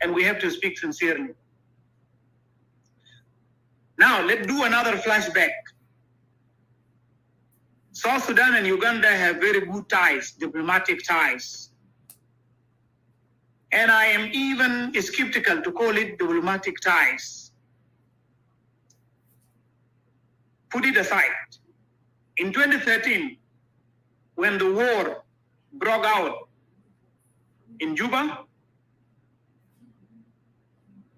and we have to speak sincerely. Now, let's do another flashback. South Sudan and Uganda have very good ties, diplomatic ties. And I am even skeptical to call it diplomatic ties. Put it aside. In 2013, when the war broke out in Juba,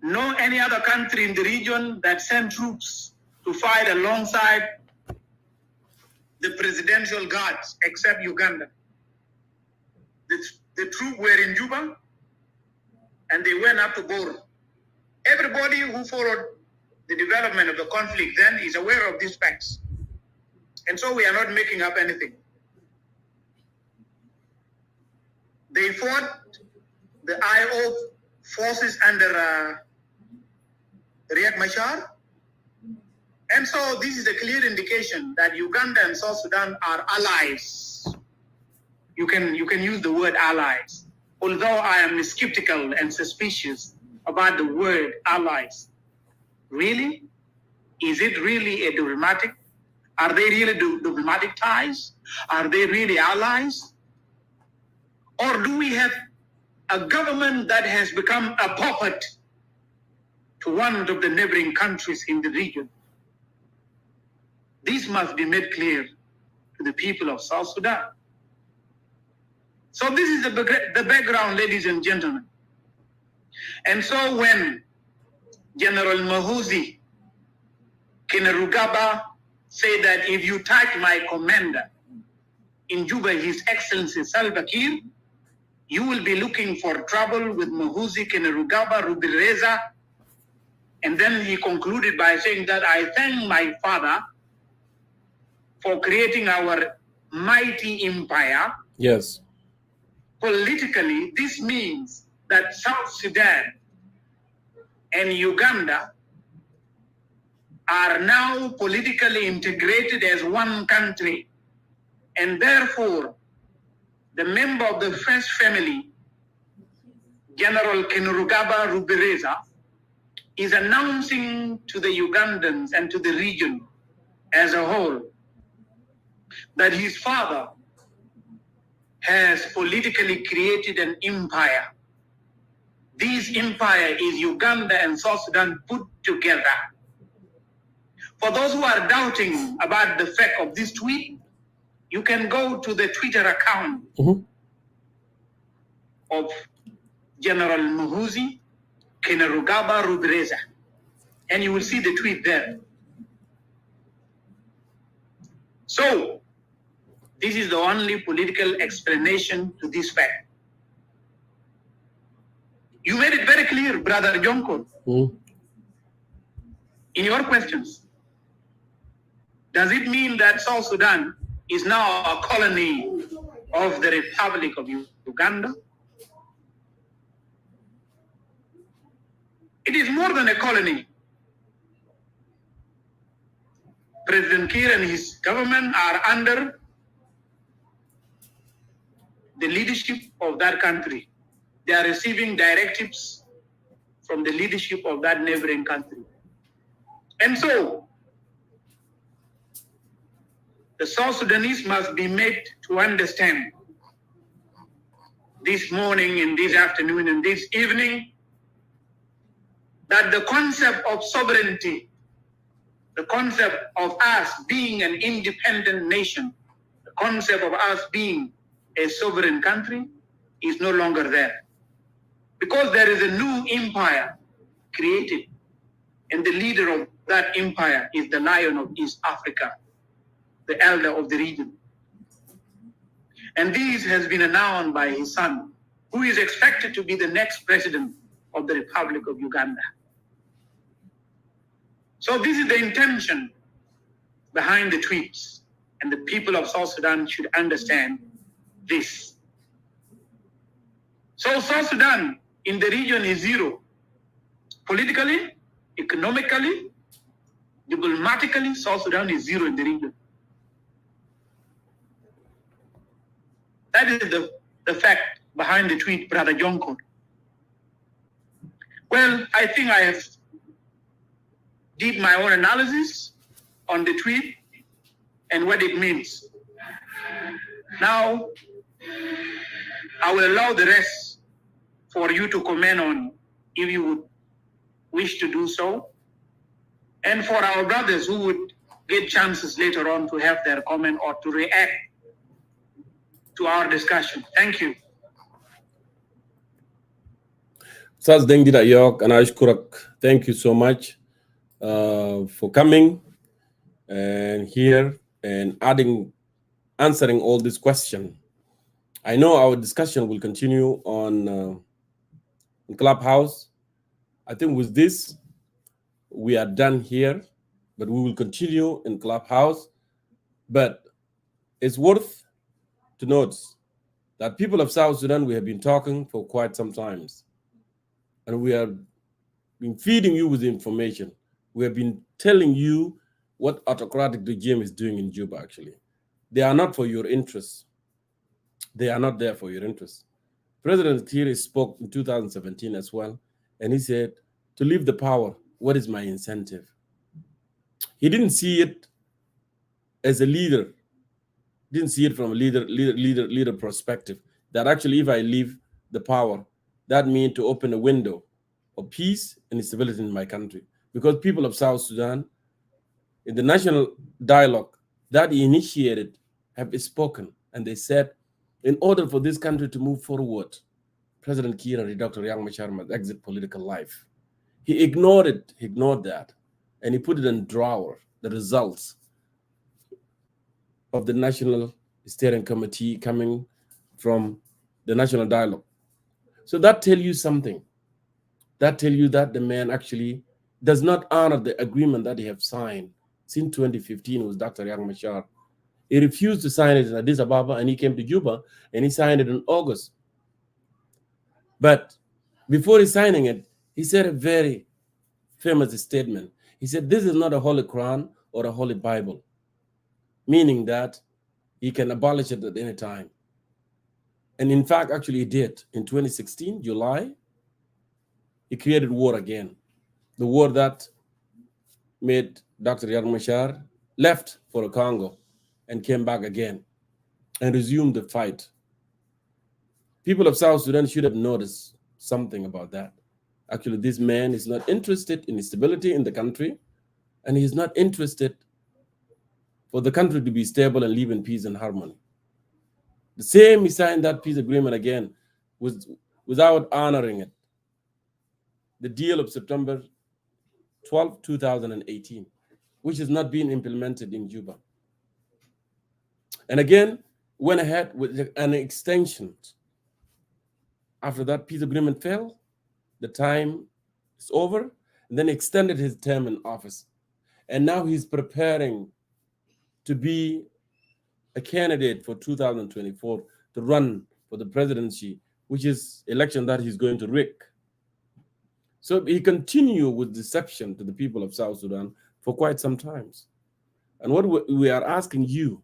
no any other country in the region that sent troops to fight alongside the presidential guards except Uganda. The troops were in Juba and they went up to Bor. Everybody who followed the development of the conflict then is aware of these facts. And so we are not making up anything. They fought the IO forces under Riek Machar. And so this is a clear indication that Uganda and South Sudan are allies. You can use the word allies. Although I am skeptical and suspicious about the word allies. Really? Is it really a diplomatic? Are they really diplomatic ties? Are they really allies? Or do we have a government that has become a puppet to one of the neighboring countries in the region? This must be made clear to the people of South Sudan. So this is the background, ladies and gentlemen. And so when General Mahuzi Kainerugaba said that if you touch my commander in Juba, His Excellency Salva Kiir, you will be looking for trouble with Mahuzi Kainerugaba Rubireza. And then he concluded by saying that I thank my father for creating our mighty empire. Yes. Politically, this means that South Sudan and Uganda are now politically integrated as one country. And therefore, the member of the first family, General Kainerugaba Rubireza, is announcing to the Ugandans and to the region as a whole that his father has politically created an empire. This empire is Uganda and South Sudan put together. For those who are doubting about the fact of this tweet, you can go to the Twitter account of General Mahuzi Kainerugaba Rubireza, and you will see the tweet there. So, this is the only political explanation to this fact. You made it very clear, Brother Jonko, in your questions. Does it mean that South Sudan is now a colony of the Republic of Uganda? It is more than a colony. President Kiir and his government are under the leadership of that country. They are receiving directives from the leadership of that neighboring country. And so, the South Sudanese must be made to understand this morning and this afternoon and this evening that the concept of sovereignty, the concept of us being an independent nation, the concept of us being a sovereign country is no longer there. Because there is a new empire created, and the leader of that empire is the Lion of East Africa, the elder of the region. And this has been announced by his son, who is expected to be the next president of the Republic of Uganda. So this is the intention behind the tweets, and the people of South Sudan should understand this. So South Sudan in the region is zero. Politically, economically, diplomatically, South Sudan is zero in the region. That is the fact behind the tweet, Brother Jonko. Well, I think I have did my own analysis on the tweet and what it means. Now, I will allow the rest for you to comment on if you would wish to do so. And for our brothers who would get chances later on to have their comment or to react to our discussion. Thank you. Sas Dengdida York and Ashkurak, thank you so much for coming and here and answering all these questions. I know our discussion will continue on Clubhouse. I think with this, we are done here, but we will continue in Clubhouse. But it's worth to note that people of South Sudan, we have been talking for quite some time. And we have been feeding you with information. We have been telling you what autocratic regime is doing in Juba, actually. They are not for your interests. They are not there for your interests. President Kiir spoke in 2017 as well, and he said, to leave the power, what is my incentive? He didn't see it as a leader. Didn't see it from a leader perspective, that actually if I leave the power, that means to open a window of peace and stability in my country. Because people of South Sudan, in the national dialogue that he initiated, have spoken, and they said, in order for this country to move forward, President Kiir and Dr. Young Machar must exit political life. He ignored it, he ignored that, and he put it in drawer, the results of the National Steering Committee coming from the national dialogue. So that tells you something. That tells you that the man actually does not honor the agreement that he have signed since 2015 with Dr. Young Machar. He refused to sign it in Addis Ababa, and he came to Juba, and he signed it in August. But before he signing it, he said a very famous statement. He said, this is not a Holy Quran or a Holy Bible, meaning that he can abolish it at any time. And in fact, actually he did. In 2016, July, he created war again. The war that made Dr. Young Machar left for Congo and came back again and resumed the fight. People of South Sudan should have noticed something about that. Actually, this man is not interested in stability in the country, and he's not interested for the country to be stable and live in peace and harmony. The same, he signed that peace agreement again without honoring it. The deal of September 12, 2018, which is not being implemented in Juba. And again, went ahead with an extension. After that peace agreement fell, the time is over, and then extended his term in office. And now he's preparing to be a candidate for 2024 to run for the presidency, which is election that he's going to rig. So he continued with deception to the people of South Sudan for quite some time. And what we are asking you,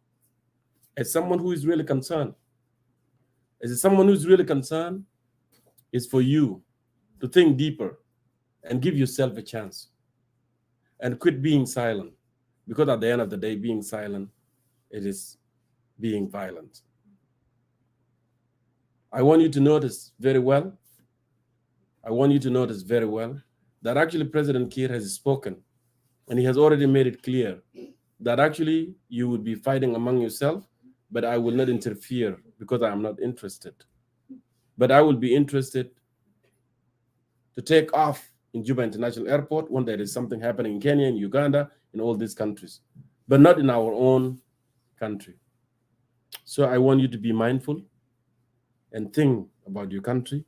as someone who is really concerned, is for you to think deeper and give yourself a chance and quit being silent. Because at the end of the day, being silent, it is being violent. I want you to notice very well that actually President Kiir has spoken, and he has already made it clear that actually you would be fighting among yourself, but I will not interfere because I am not interested. But I will be interested to take off in Juba International Airport when there is something happening in Kenya, in Uganda, in all these countries, but not in our own country. So I want you to be mindful and think about your country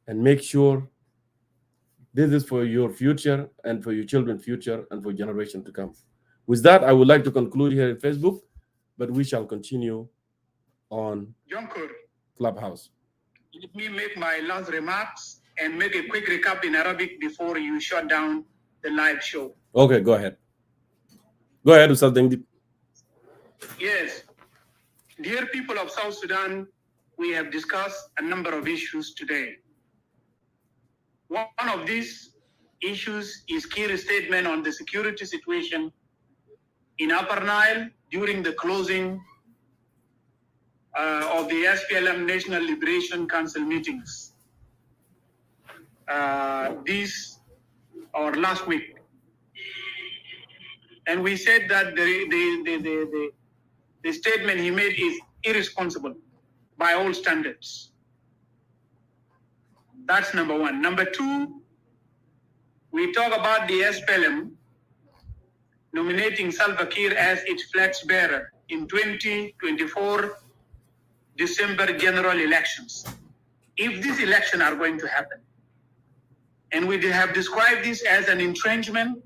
and make sure this is for your future and for your children's future and for generation to come. With that, I would like to conclude here at Facebook, but we shall continue on Clubhouse. Let me make my last remarks and make a quick recap in Arabic before you shut down the live show. Okay, go ahead. Go ahead, Ustaz Dengdi. Yes. Dear people of South Sudan, we have discussed a number of issues today. One of these issues is Kiir's statement on the security situation in Upper Nile during the closing of the SPLM National Liberation Council meetings last week. And we said that the statement he made is irresponsible by all standards. That's number one. Number two, we talk about the SPLM nominating Salva Kiir as its flag bearer in 2024 December general elections. If these elections are going to happen, and we have described this as an entrenchment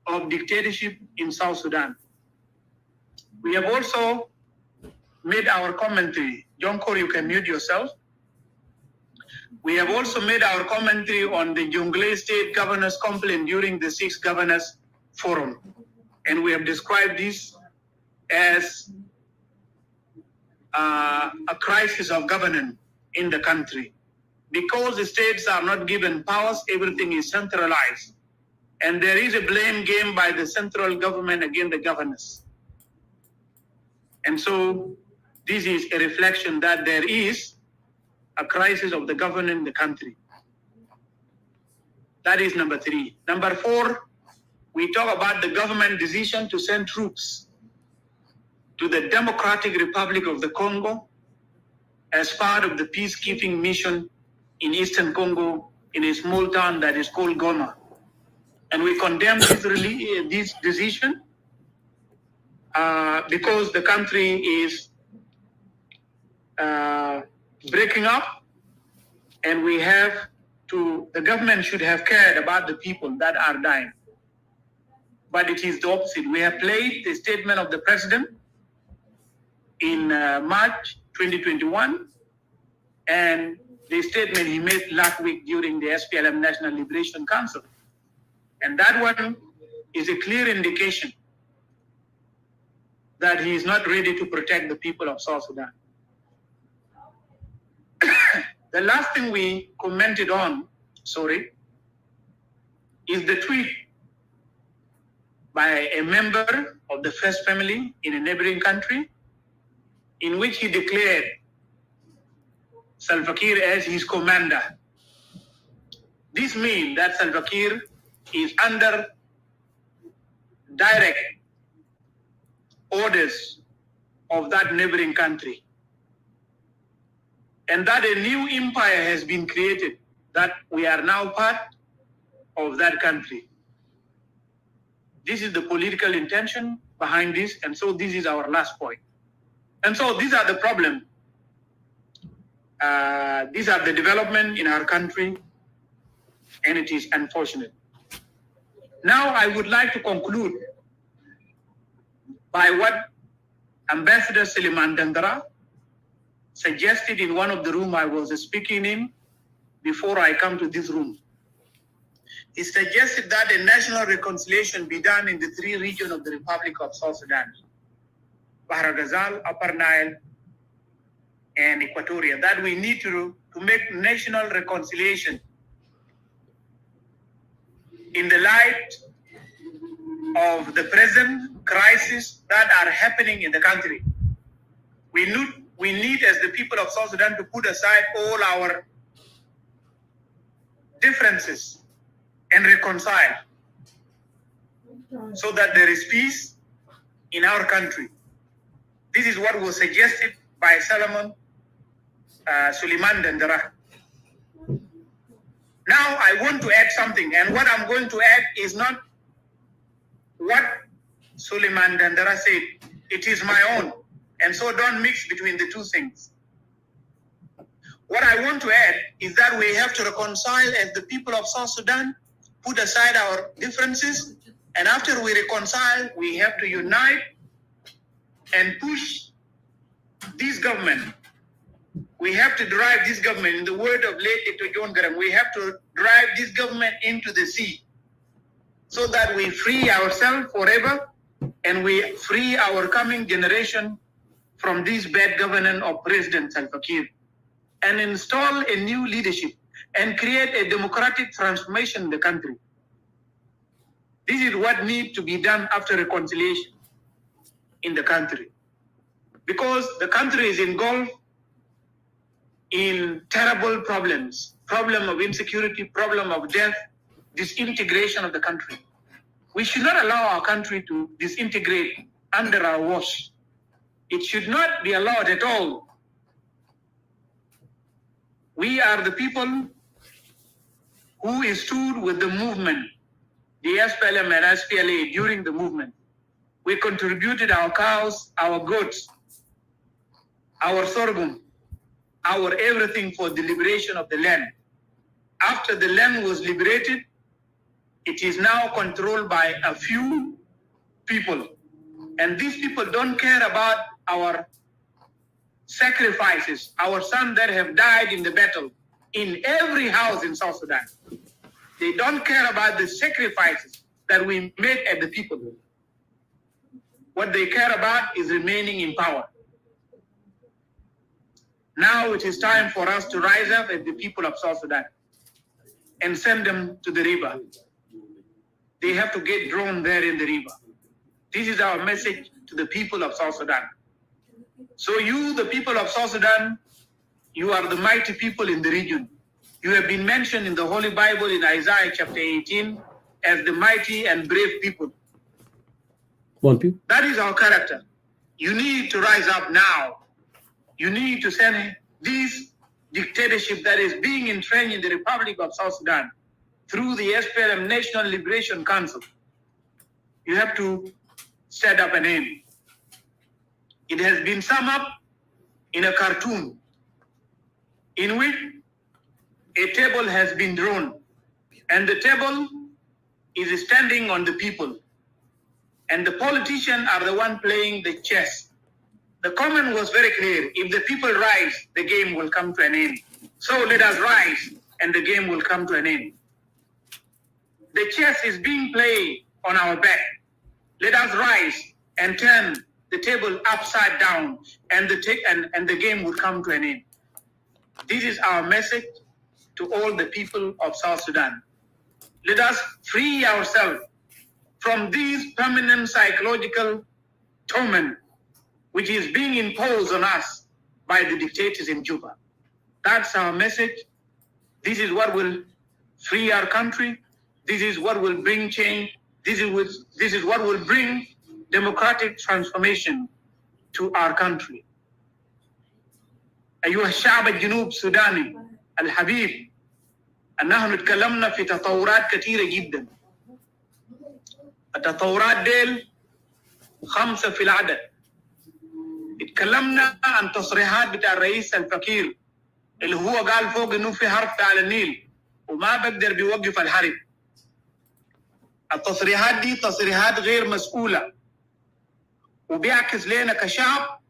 of dictatorship in South Sudan. We have also made our commentary. John Cor, you can mute yourself. We have also made our commentary on the Jonglei State Governor's complaint during the 6th Governors Forum. And we have described this as a crisis of governance in the country. Because the states are not given powers, everything is centralized. And there is a blame game by the central government against the governors. And so this is a reflection that there is a crisis of the government in the country. That is number three. Number four, we talk about the government decision to send troops to the Democratic Republic of the Congo as part of the peacekeeping mission in Eastern Congo in a small town that is called Goma. And we condemn this decision because the country is breaking up, and the government should have cared about the people that are dying. But it is the opposite. We have played the statement of the president in March 2021 and the statement he made last week during the SPLM National Liberation Council. And that one is a clear indication that he is not ready to protect the people of South Sudan. The last thing we commented on, is the tweet by a member of the First Family in a neighboring country in which he declared Salva Kiir as his commander. This means that Salva Kiir is under direct orders of that neighboring country. And that a new empire has been created, that we are now part of that country. This is the political intention behind this, and so this is our last point. And so these are the problems. These are the development in our country, and it is unfortunate. Now I would like to conclude by what Ambassador Suleiman Dandara suggested in one of the rooms I was speaking in before I come to this room. He suggested that a national reconciliation be done in the three regions of the Republic of South Sudan: Bahar Ghazal, Upper Nile, and Equatoria. That we need to make national reconciliation in the light of the present crisis that are happening in the country. We need as the people of South Sudan to put aside all our differences and reconcile so that there is peace in our country. This is what was suggested by Suleiman Dandara. Now I want to add something, and what I'm going to add is not what Suleiman Dandara said. It is my own, and so don't mix between the two things. What I want to add is that we have to reconcile as the people of South Sudan, put aside our differences, and after we reconcile, we have to unite and push this government. We have to drive this government, in the word of late Dr. John Garang, we have to drive this government into the sea so that we free ourselves forever and we free our coming generation from this bad governance of President Salva Kiir, and install a new leadership and create a democratic transformation in the country. This is what needs to be done after reconciliation in the country. Because the country is engulfed in terrible problems, problem of insecurity, problem of death, disintegration of the country. We should not allow our country to disintegrate under our watch. It should not be allowed at all. We are the people who stood with the movement, the SPLM and SPLA during the movement. We contributed our cows, our goats, our sorghum, our everything for the liberation of the land. After the land was liberated, it is now controlled by a few people. And these people don't care about our sacrifices, our sons that have died in the battle in every house in South Sudan. They don't care about the sacrifices that we made at the people. What they care about is remaining in power. Now it is time for us to rise up as the people of South Sudan and send them to the river. They have to get drowned there in the river. This is our message to the people of South Sudan. So you, the people of South Sudan, you are the mighty people in the region. You have been mentioned in the Holy Bible in Isaiah chapter 18 as the mighty and brave people. That is our character. You need to rise up now. You need to send this dictatorship that is being entrenched in the Republic of South Sudan through the SPLM National Liberation Council. You have to set up an end. It has been summed up in a cartoon in which a table has been drawn, and the table is standing on the people, and the politicians are the one playing the chess. The comment was very clear: if the people rise, the game will come to an end. So let us rise, and the game will come to an end. The chess is being played on our back. Let us rise and turn the table upside down, and the game will come to an end. This is our message to all the people of South Sudan. Let us free ourselves from this permanent psychological torment which is being imposed on us by the dictators in Juba. That's our message. This is what will free our country. This is what will bring change. This is what will bring democratic transformation to our country. أيها الشعب الجنوب السوداني الحبيب، نحن تكلمنا في تطورات كثيرة جدا. التطورات ديل 5 في العدد. اتكلمنا عن تصريحات بتاع الرئيس سلفا كير اللي هو قال فوق انه في حرب على النيل وما بقدر بيوقف الحرب. التصريحات دي تصريحات غير مسؤولة وبيعكس لنا كشعب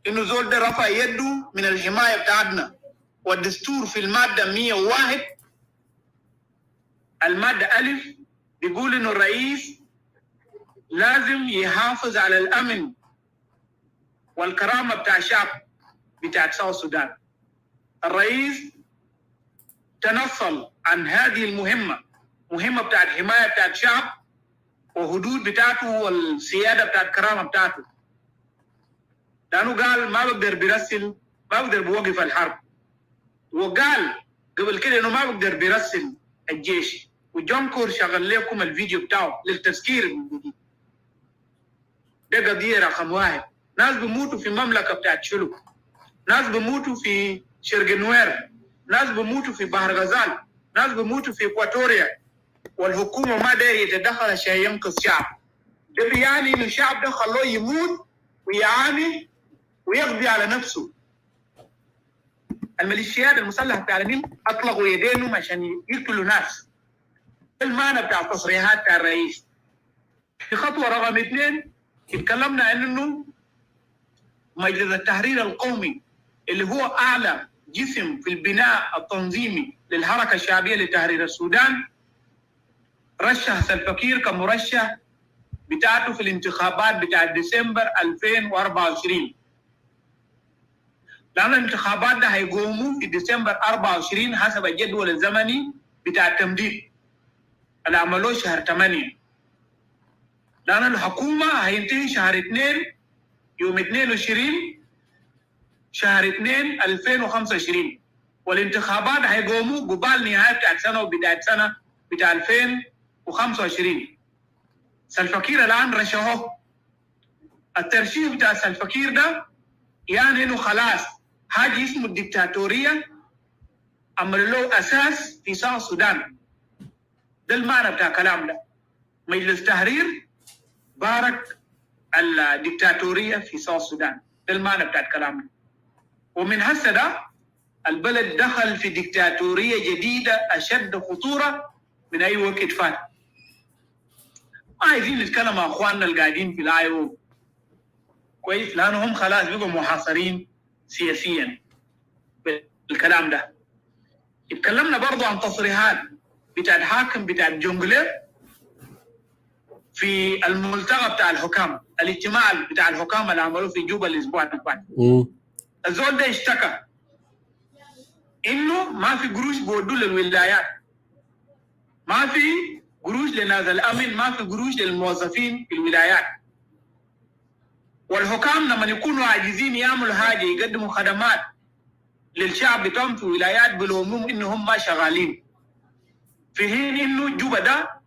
انه زول ده رفع يده من الحماية بتاعتنا. والدستور في المادة 101 المادة ألف بيقول انه الرئيس لازم يحافظ على الأمن والكرامة بتاع الشعب بتاع ساوث السودان. الرئيس تنصل عن هذه مهمة بتاعت حماية بتاعت الشعب وحدود بتاعته والسيادة بتاعت الكرامة بتاعته، لأنه قال ما بقدر بيرسل، ما بقدر بوقف الحرب. وقال قبل كده إنه ما بقدر بيرسل الجيش. وجونكور شغل لكم الفيديو بتاعه للتذكير بالجديد. ده قضية رقم 1. ناس بيموتوا في المملكة بتاعت شلو، ناس بيموتوا في شرق نوير، ناس بيموتوا في بحر غزال، ناس بيموتوا في إكواتوريا، والحكومة ما داير يتدخل عشان ينقذ الشعب. ده بيعني إنه الشعب ده خلوه يموت ويعاني ويقضي على نفسه. الميليشيات المسلحة بتاع النيل أطلقوا يدينهم عشان يقتلوا ناس. المعنى بتاع التصريحات بتاع الرئيس. في خطوة رقم 2 اتكلمنا عن إنه مجلس التحرير القومي اللي هو أعلى جسم في البناء التنظيمي للحركة الشعبية لتحرير السودان رشح سلفا كير كمرشح بتاعته في الانتخابات بتاع ديسمبر 2024. لأن الانتخابات ده هيقوموا في ديسمبر 24 حسب الجدول الزمني بتاع التمديد اللي عملوه شهر 8. لأن الحكومة هينتهي شهر 2 يوم 22 شهر 2 2025، والانتخابات هيقوموا قبال نهاية بتاعت سنة وبداية سنة بتاع 2025. سلفا كير الآن رشحوه. الترشيح بتاع سلفا كير ده يعني إنه خلاص حاجة اسمه الديكتاتورية عملوا له أساس في ساوث السودان. ده المعنى بتاع كلام ده. مجلس تحرير بارك الديكتاتورية في ساوث السودان. ده المعنى بتاع الكلام ده. ومن هسه ده البلد دخل في ديكتاتورية جديدة أشد خطورة من أي وقت فات. ما عايزين نتكلم مع أخواننا القاعدين في الآيو كويس، لأنهم خلاص بيبقوا محاصرين سياسيا بالكلام ده. اتكلمنا برضو عن تصريحات بتاع الحاكم بتاع الجنجلة في الملتقى بتاع الحكام، الاجتماع بتاع الحكام اللي عملوه في جوبا الأسبوع اللي فات. الزول ده اشتكى إنه ما في قروش بودوا للولايات، ما في قروش لناس الأمن، ما في قروش للموظفين في الولايات. والحكام لما يكونوا عاجزين يعملوا حاجة يقدموا خدمات للشعب بتاعهم في ولايات بلومهم إنهم ما شغالين، في حين إنه جوبا ده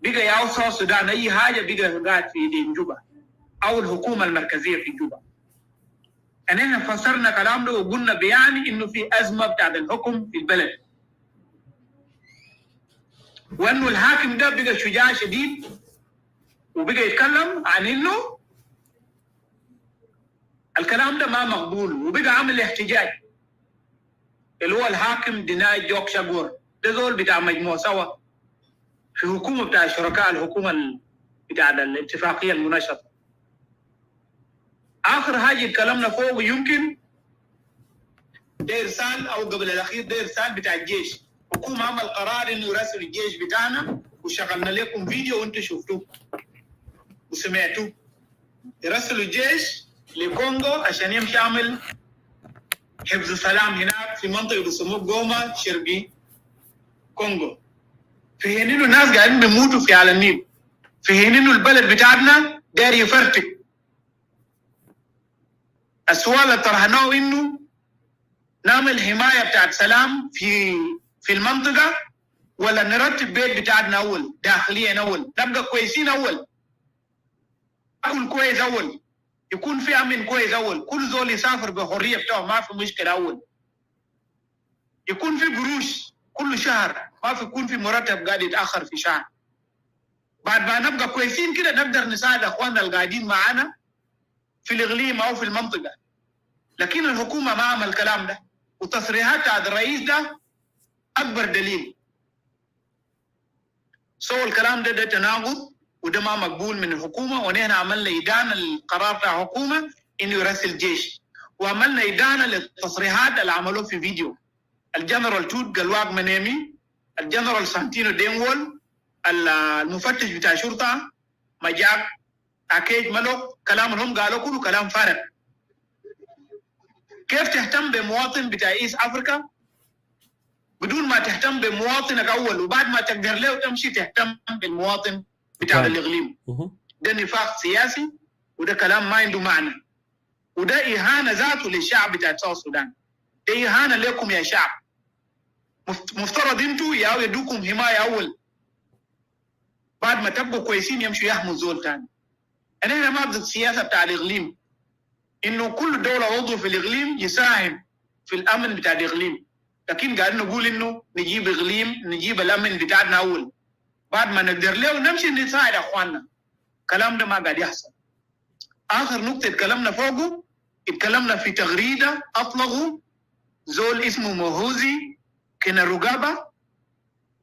بقى ياو ساوث السودان أي حاجة بقى قاعد في يدين جوبا أو الحكومة المركزية في جوبا. أننا فسرنا كلام ده وقلنا بيعني إنه في أزمة بتاعت الحكم في البلد، وإنه الحاكم ده بقى شجاع شديد وبقى يتكلم عن إنه الكلام ده ما مقبول، وبقى عامل احتجاج اللي هو الحاكم ديناي جوك شاغور ده زول بتاع مجموعة سوا في حكومة بتاع شركاء الحكومة بتاع الاتفاقية المنشطة. آخر حاجة اتكلمنا فوق يمكن ده إرسال أو قبل الأخير ده إرسال بتاع الجيش. حكومة عمل قرار إنه يرسل الجيش بتاعنا وشغلنا لكم فيديو وأنتوا شفتوه وسمعتوه. يرسلوا الجيش لكونغو عشان يمشي يعمل حفظ سلام هناك في منطقة بيسموه جوما شرقي كونغو، في حين إنه الناس قاعدين بيموتوا في على النيل، في حين إنه البلد بتاعنا داير يفرتك. السؤال اللي طرحناه إنه نعمل حماية بتاعت سلام في المنطقة ولا نرتب بيت بتاعتنا أول داخليا، أول نبقى كويسين، أول أكل كويس، أول يكون في أمن كويس، أول كل زول يسافر بحرية بتاعه ما في مشكلة، أول يكون في قروش كل شهر، ما في يكون في مرتب قاعد يتأخر في شهر. بعد ما نبقى كويسين كده نقدر نساعد اخواننا القاعدين معانا في الاقليم او في المنطقه. لكن الحكومه ما عمل الكلام ده، وتصريحات هذا الرئيس ده اكبر دليل. الكلام ده تناقض وده ما مقبول من الحكومه، ونحن عملنا ادانه للقرار بتاع الحكومه انه يرسل الجيش، وعملنا ادانه للتصريحات اللي عملوه في فيديو. الجنرال توت قلواق منيمي، الجنرال سانتينو دينغول، المفتش بتاع شرطه مجاك اكيد ملوك، كلامهم قالوا كله كلام فارغ. كيف تهتم بمواطن بتاع ايست افريكا بدون ما تهتم بمواطنك اول، وبعد ما تقدر له تمشي تهتم بالمواطن بتاع الاقليم؟ ده نفاق سياسي، وده كلام ما عنده معنى، وده اهانه ذاته للشعب بتاع ساوث السودان. ده اهانه لكم يا شعب. مفترض انتوا يدوكم حمايه اول، بعد ما تبقوا كويسين يمشوا يحموا زول ثاني. انا ما ضد السياسه بتاع الاقليم، انه كل دوله عضو في الاقليم يساهم في الامن بتاع الاقليم، لكن قاعدين نقول انه نجيب اقليم، نجيب الامن بتاعنا اول، بعد ما نقدر له نمشي نساعد اخواننا. الكلام ده ما قاعد يحصل. اخر نقطه اتكلمنا فوقه، اتكلمنا في تغريده اطلقوا زول اسمه موهوزي كيناروغابا،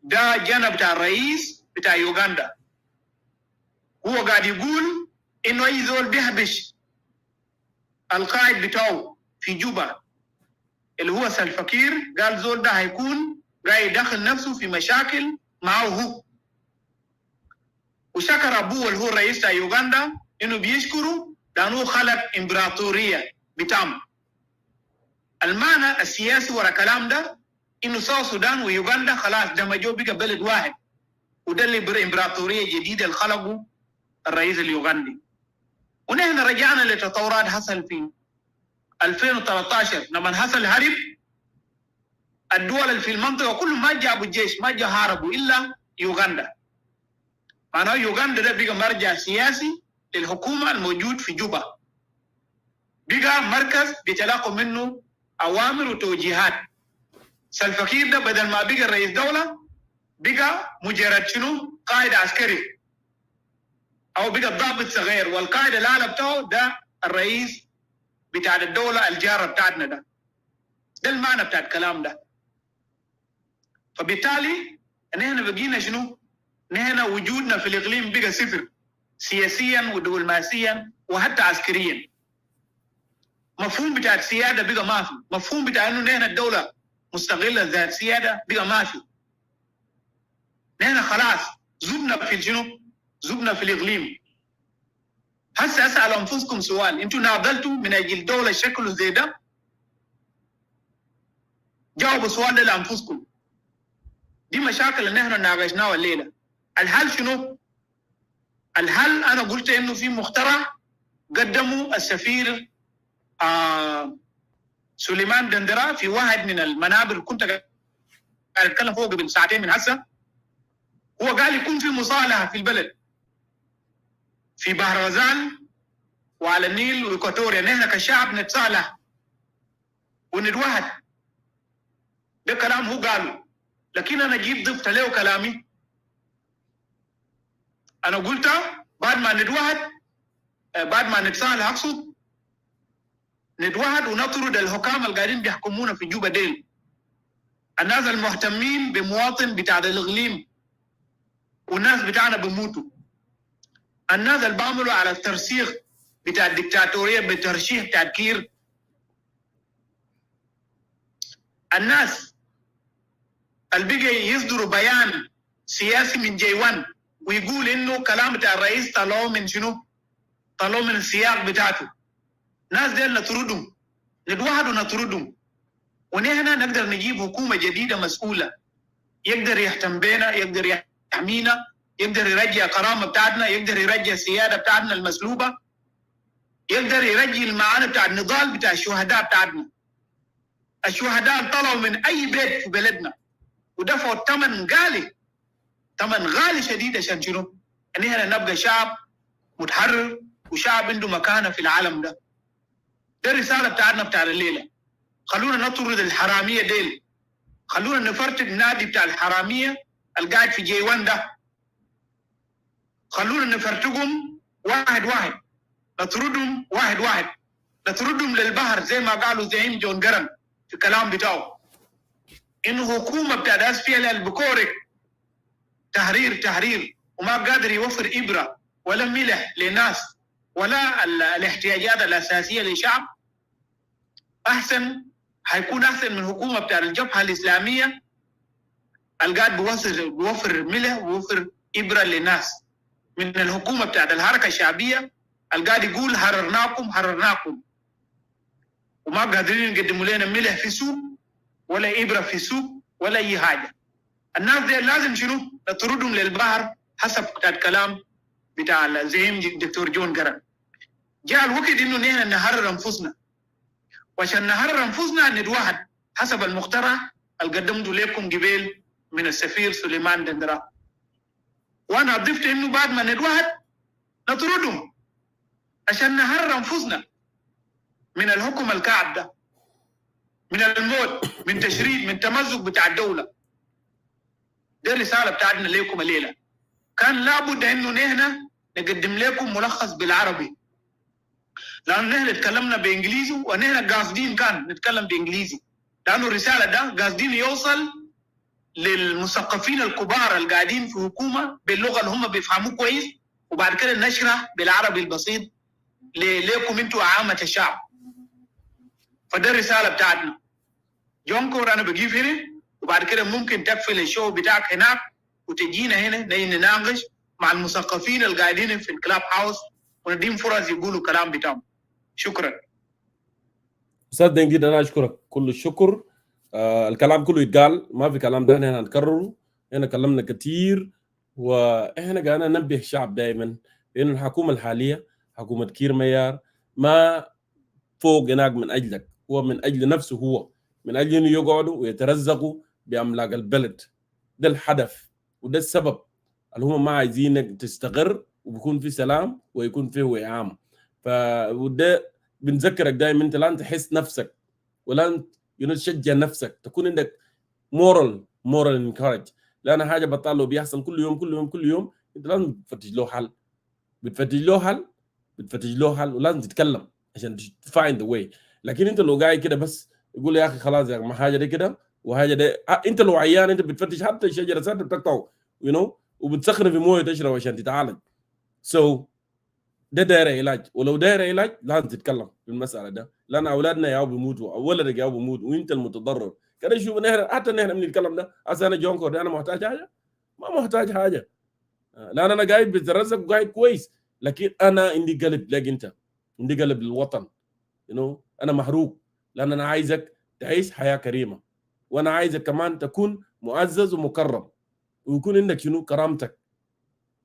ده جانا بتاع الرئيس بتاع يوغندا. هو قاعد يقول انه اي زول بيهبش القائد بتاعه في جوبا اللي هو سلفا كير، قال زول ده هيكون قاعد يدخل نفسه في مشاكل معه هو. وشكر ابوه اللي هو الرئيس بتاع يوغندا انه بيشكره لانه خلق امبراطوريه بتاعه. المعنى السياسي ورا الكلام ده انه ساوث السودان ويوغندا خلاص دمجوا بقى بلد واحد، وده اللي امبراطوريه جديده اللي خلقه الرئيس اليوغندي. ونحن رجعنا لتطورات حصل في 2013 لما حصل هرب الدول اللي في المنطقه كلهم ما جابوا الجيش، ما جا هاربوا الا يوغندا. معناه يوغندا ده بقى مرجع سياسي للحكومه الموجود في جوبا، بقى مركز بيتلاقوا منه اوامر وتوجيهات. سلفا كير ده بدل ما بقى رئيس دوله بقى مجرد شنو قائد عسكري او بقى ضابط صغير، والقائد الاعلى بتاعه ده الرئيس بتاع الدوله الجاره بتاعتنا ده. ده المعنى بتاع الكلام ده. فبالتالي نحن بقينا شنو؟ نحن وجودنا في الاقليم بقى صفر، سياسيا ودبلوماسيا وحتى عسكريا. مفهوم بتاع السياده بقى ما في، مفهوم بتاع انه نحن الدوله مستقله ذات سياده بقى ما في. نحن خلاص زبنا في شنو؟ زبنا في الاقليم. هسه اسال انفسكم سؤال، انتوا ناضلتوا من اجل دوله شكله زي ده؟ جاوبوا السؤال ده لانفسكم. دي مشاكل اللي نحن ناقشناها الليله. الحل شنو؟ الحل انا قلت انه في مقترح قدمه السفير سليمان دندرة في واحد من المنابر اللي كنت قاعد اتكلم فوق قبل ساعتين من هسه. هو قال يكون في مصالحه في البلد في بحر غزال وعلى النيل واكواتوريا، نحن كشعب نتصالح ونتوحد. ده كلام هو قاله، لكن انا جيت ضفت له كلامي. انا قلت بعد ما نتوحد، بعد ما نتصالح اقصد نتوحد ونطرد الحكام اللي قاعدين بيحكمونا في جوبا ديل، الناس المهتمين بمواطن بتاع الاقليم والناس بتاعنا بموتوا، الناس اللي بعملوا على الترسيخ بتاع الدكتاتوريه بالترشيح بتاع كير، الناس اللي بقى يصدروا بيان سياسي من جي 1 ويقول انه كلام بتاع الرئيس طلعوه من شنو؟ طلعوه من السياق بتاعته. ناس ديل نطردهم، نتوحد ونطردهم، ونحن نقدر نجيب حكومه جديده مسؤوله يقدر يهتم بينا، يقدر يحمينا، يقدر يرجع الكرامه بتاعتنا، يقدر يرجع السياده بتاعتنا المسلوبه، يقدر يرجع المعاني بتاع النضال بتاع الشهداء بتاعتنا. الشهداء طلعوا من اي بيت في بلدنا ودفعوا الثمن غالي، ثمن غالي شديد عشان شنو؟ ان احنا نبقى شعب متحرر وشعب عنده مكانه في العالم ده. ده الرساله بتاعتنا بتاع الليله. خلونا نطرد الحراميه ديل، خلونا نفرتك النادي بتاع الحراميه القاعد في جي 1 ده، خلونا نفرتقهم واحد واحد، نطردهم واحد واحد، نطردهم للبحر زي ما قالوا زعيم جون جرن في الكلام بتاعه، انه حكومه بتاعت SPLM بكورك تحرير وما قادر يوفر ابره ولا ملح للناس ولا الاحتياجات الاساسيه للشعب، هيكون احسن من حكومه بتاعت الجبهه الاسلاميه القاعد بيوفر ملح ويوفر ابره للناس، من الحكومه بتاعت الحركه الشعبيه القاعد يقول حررناكم وما قادرين يقدموا لنا ملح في سوق ولا ابره في سوق ولا اي حاجه. الناس دي لازم شنو؟ نطردهم للبحر حسب الكلام بتاع الزعيم دكتور جون جرن. جاء الوقت انه نحن نحرر انفسنا، وعشان نحرر انفسنا نتوحد حسب المقترح اللي قدمته لكم قبل من السفير سليمان دندرا. وانا ضفت انه بعد ما نتوحد نطردهم عشان نحرر انفسنا من الحكم الكعب ده، من الموت، من تشريد، من تمزق بتاع الدوله. دي الرساله بتاعتنا لكم الليله. كان لابد انه نحن نقدم لكم ملخص بالعربي، لانه نحن تكلمنا بانجليزي ونحن قاصدين كان نتكلم بانجليزي، لانه الرساله ده قاصدين يوصل للمثقفين الكبار اللي قاعدين في حكومه باللغه اللي هم بيفهموه كويس، وبعد كده نشرح بالعربي البسيط لكم انتوا عامه الشعب. فده الرساله بتاعتنا. جونكور انا بجيب هنا، وبعد كده ممكن تقفل الشو بتاعك هناك وتجينا هنا نناقش مع المثقفين اللي قاعدين في الكلاب هاوس ونديهم فرص يقولوا كلام بتاعهم. شكرا. استاذ دنجيد انا اشكرك كل الشكر. الكلام كله يتقال، ما في كلام ده احنا هنكرره، احنا كلمنا كتير واحنا قاعدين ننبه الشعب دائما انه الحكومه الحاليه حكومه كير ميار ما فوق هناك من اجلك، هو من اجل نفسه، هو من اجل انه يقعدوا ويترزقوا باملاك البلد. ده الهدف وده السبب اللي هم ما عايزينك تستقر وبيكون في سلام ويكون فيه وئام. فده بنذكرك دائما انت لازم تحس نفسك ولا تشجع نفسك، تكون عندك مورال انكارج، لان حاجه بطاله بيحصل كل يوم انت لازم تفتش له حل ولازم تتكلم عشان تفايند ذا واي. لكن انت لو قاعد كده بس يقول يا اخي خلاص يا ما حاجه دي كده وحاجه دي انت لو عيان انت بتفتش حتى الشجره ساعتها بتقطعه وبتسخن في مويه تشرب عشان تتعالج. ده داير علاج، ولو داير علاج لازم تتكلم في المساله ده، لان اولادنا ياو بيموتوا او ولدك ياو بيموت وانت المتضرر كده. شوف نحن حتى نحن بنتكلم ده هسه انا جونكو ده انا محتاج حاجه؟ ما محتاج حاجه، لان انا قاعد بترزق وقاعد كويس، لكن انا عندي قلب لك، انت عندي قلب للوطن. انا محروق لان انا عايزك تعيش حياه كريمه، وانا عايزك كمان تكون معزز ومكرم ويكون عندك كرامتك.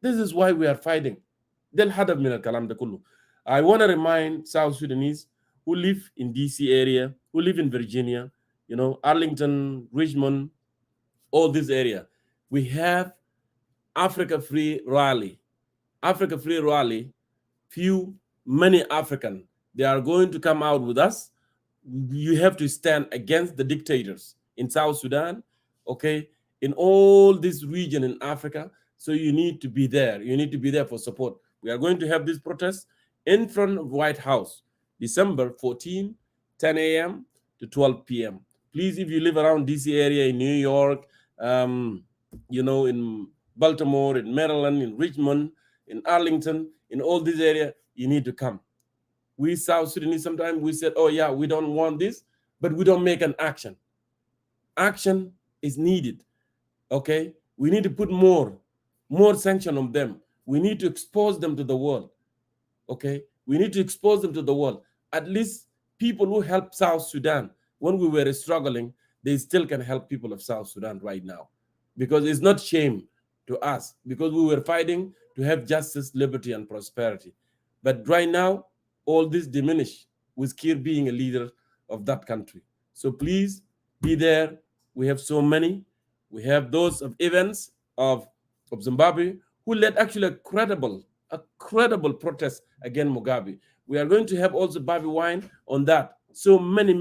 This is why we are fighting. ده الهدف من الكلام ده كله. I want to remind South Sudanese who live in DC area, who live in Virginia, Arlington, Richmond, all this area. We have Africa Free Rally. Africa Free Rally, many African, they are going to come out with us. You have to stand against the dictators in South Sudan, okay, in all this region in Africa. So you need to be there. You need to be there for support. We are going to have this protest in front of White House, December 14, 10 a.m. to 12 p.m. Please, if you live around DC area in New York, in Baltimore, in Maryland, in Richmond, in Arlington, in all this area, you need to come. We South Sudanese, sometimes we said, oh yeah, we don't want this, but we don't make an action. Action is needed, okay? We need to put more sanction on them. We need to expose them to the world, okay? We need to expose them to the world. At least people who helped South Sudan when we were struggling, they still can help people of South Sudan right now. Because it's not shame to us, because we were fighting to have justice, liberty, and prosperity. But right now, all this diminished with Kiir being a leader of that country. So please be there. We have so many. We have those of events of Zimbabwe who led actually a credible protest against Mugabe. We are going to have also Bobby Wine on that. So many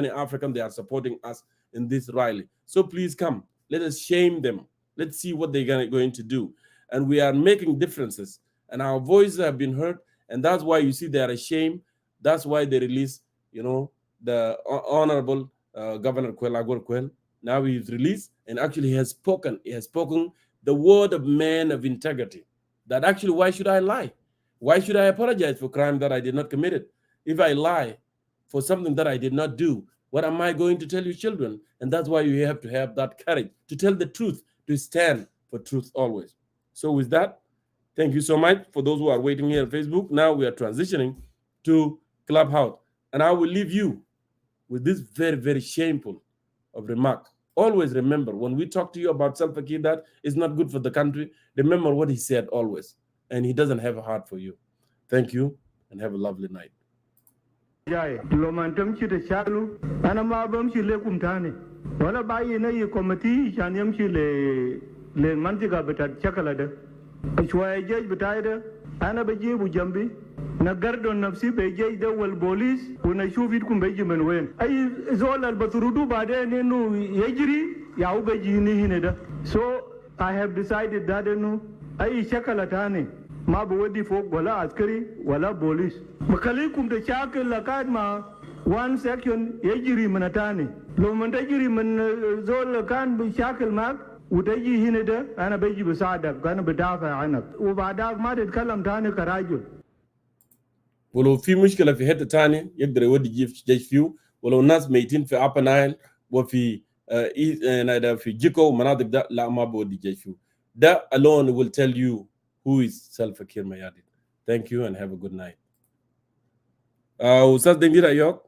Africans, they are supporting us in this rally. So please come. Let us shame them. Let's see what they're going to do. and we are making differences, and our voices have been heard, and that's why you see they are ashamed. That's why they release, the honorable Governor Kuel. Now he's released, and actually he has spoken the word of man of integrity. That actually, why should I lie? Why should I apologize for crime that I did not commit? If I lie for something that I did not do, what am I going to tell you children? And that's why you have to have that courage to tell the truth, to stand for truth always. So with that, thank you so much for those who are waiting here on Facebook. Now we are transitioning to Clubhouse. And I will leave you with this very, very shameful of remark. Always remember, when we talk to you about Salva Kiir that is not good for the country, remember what he said always. And he doesn't have a heart for you. Thank you, and have a lovely night. wala bayi na yi komiti shaniyam shi le mantiga bitat chakala da shwaye jej bitai da ana baje bu jambi na gardon nafsi be jej da wal bolis kuna shufit kum beji men wen ay zol al batrudu bade ne nu yejri ya u beji ni hine da. So I have decided that no ay chakala tane ma bu wadi fo wala askari wala bolis makalikum da chakal lakad ma one section yejri manatane lo man tajri man zol kan bi shakal mak وتجي هنا ده انا بيجي بساعدك انا بدافع عنك وبعدك ما تتكلم تاني كراجل. ولو في مشكله في حته تاني يقدر يودي جيش فيه، ولو الناس ميتين في ابا نايل وفي في جيكو ومناطق ده لا ما بودي جيش فيه. ده alone will tell you who is Salva Kiir Mayardit. Thank you and have a good night. استاذ دنجير ايوك.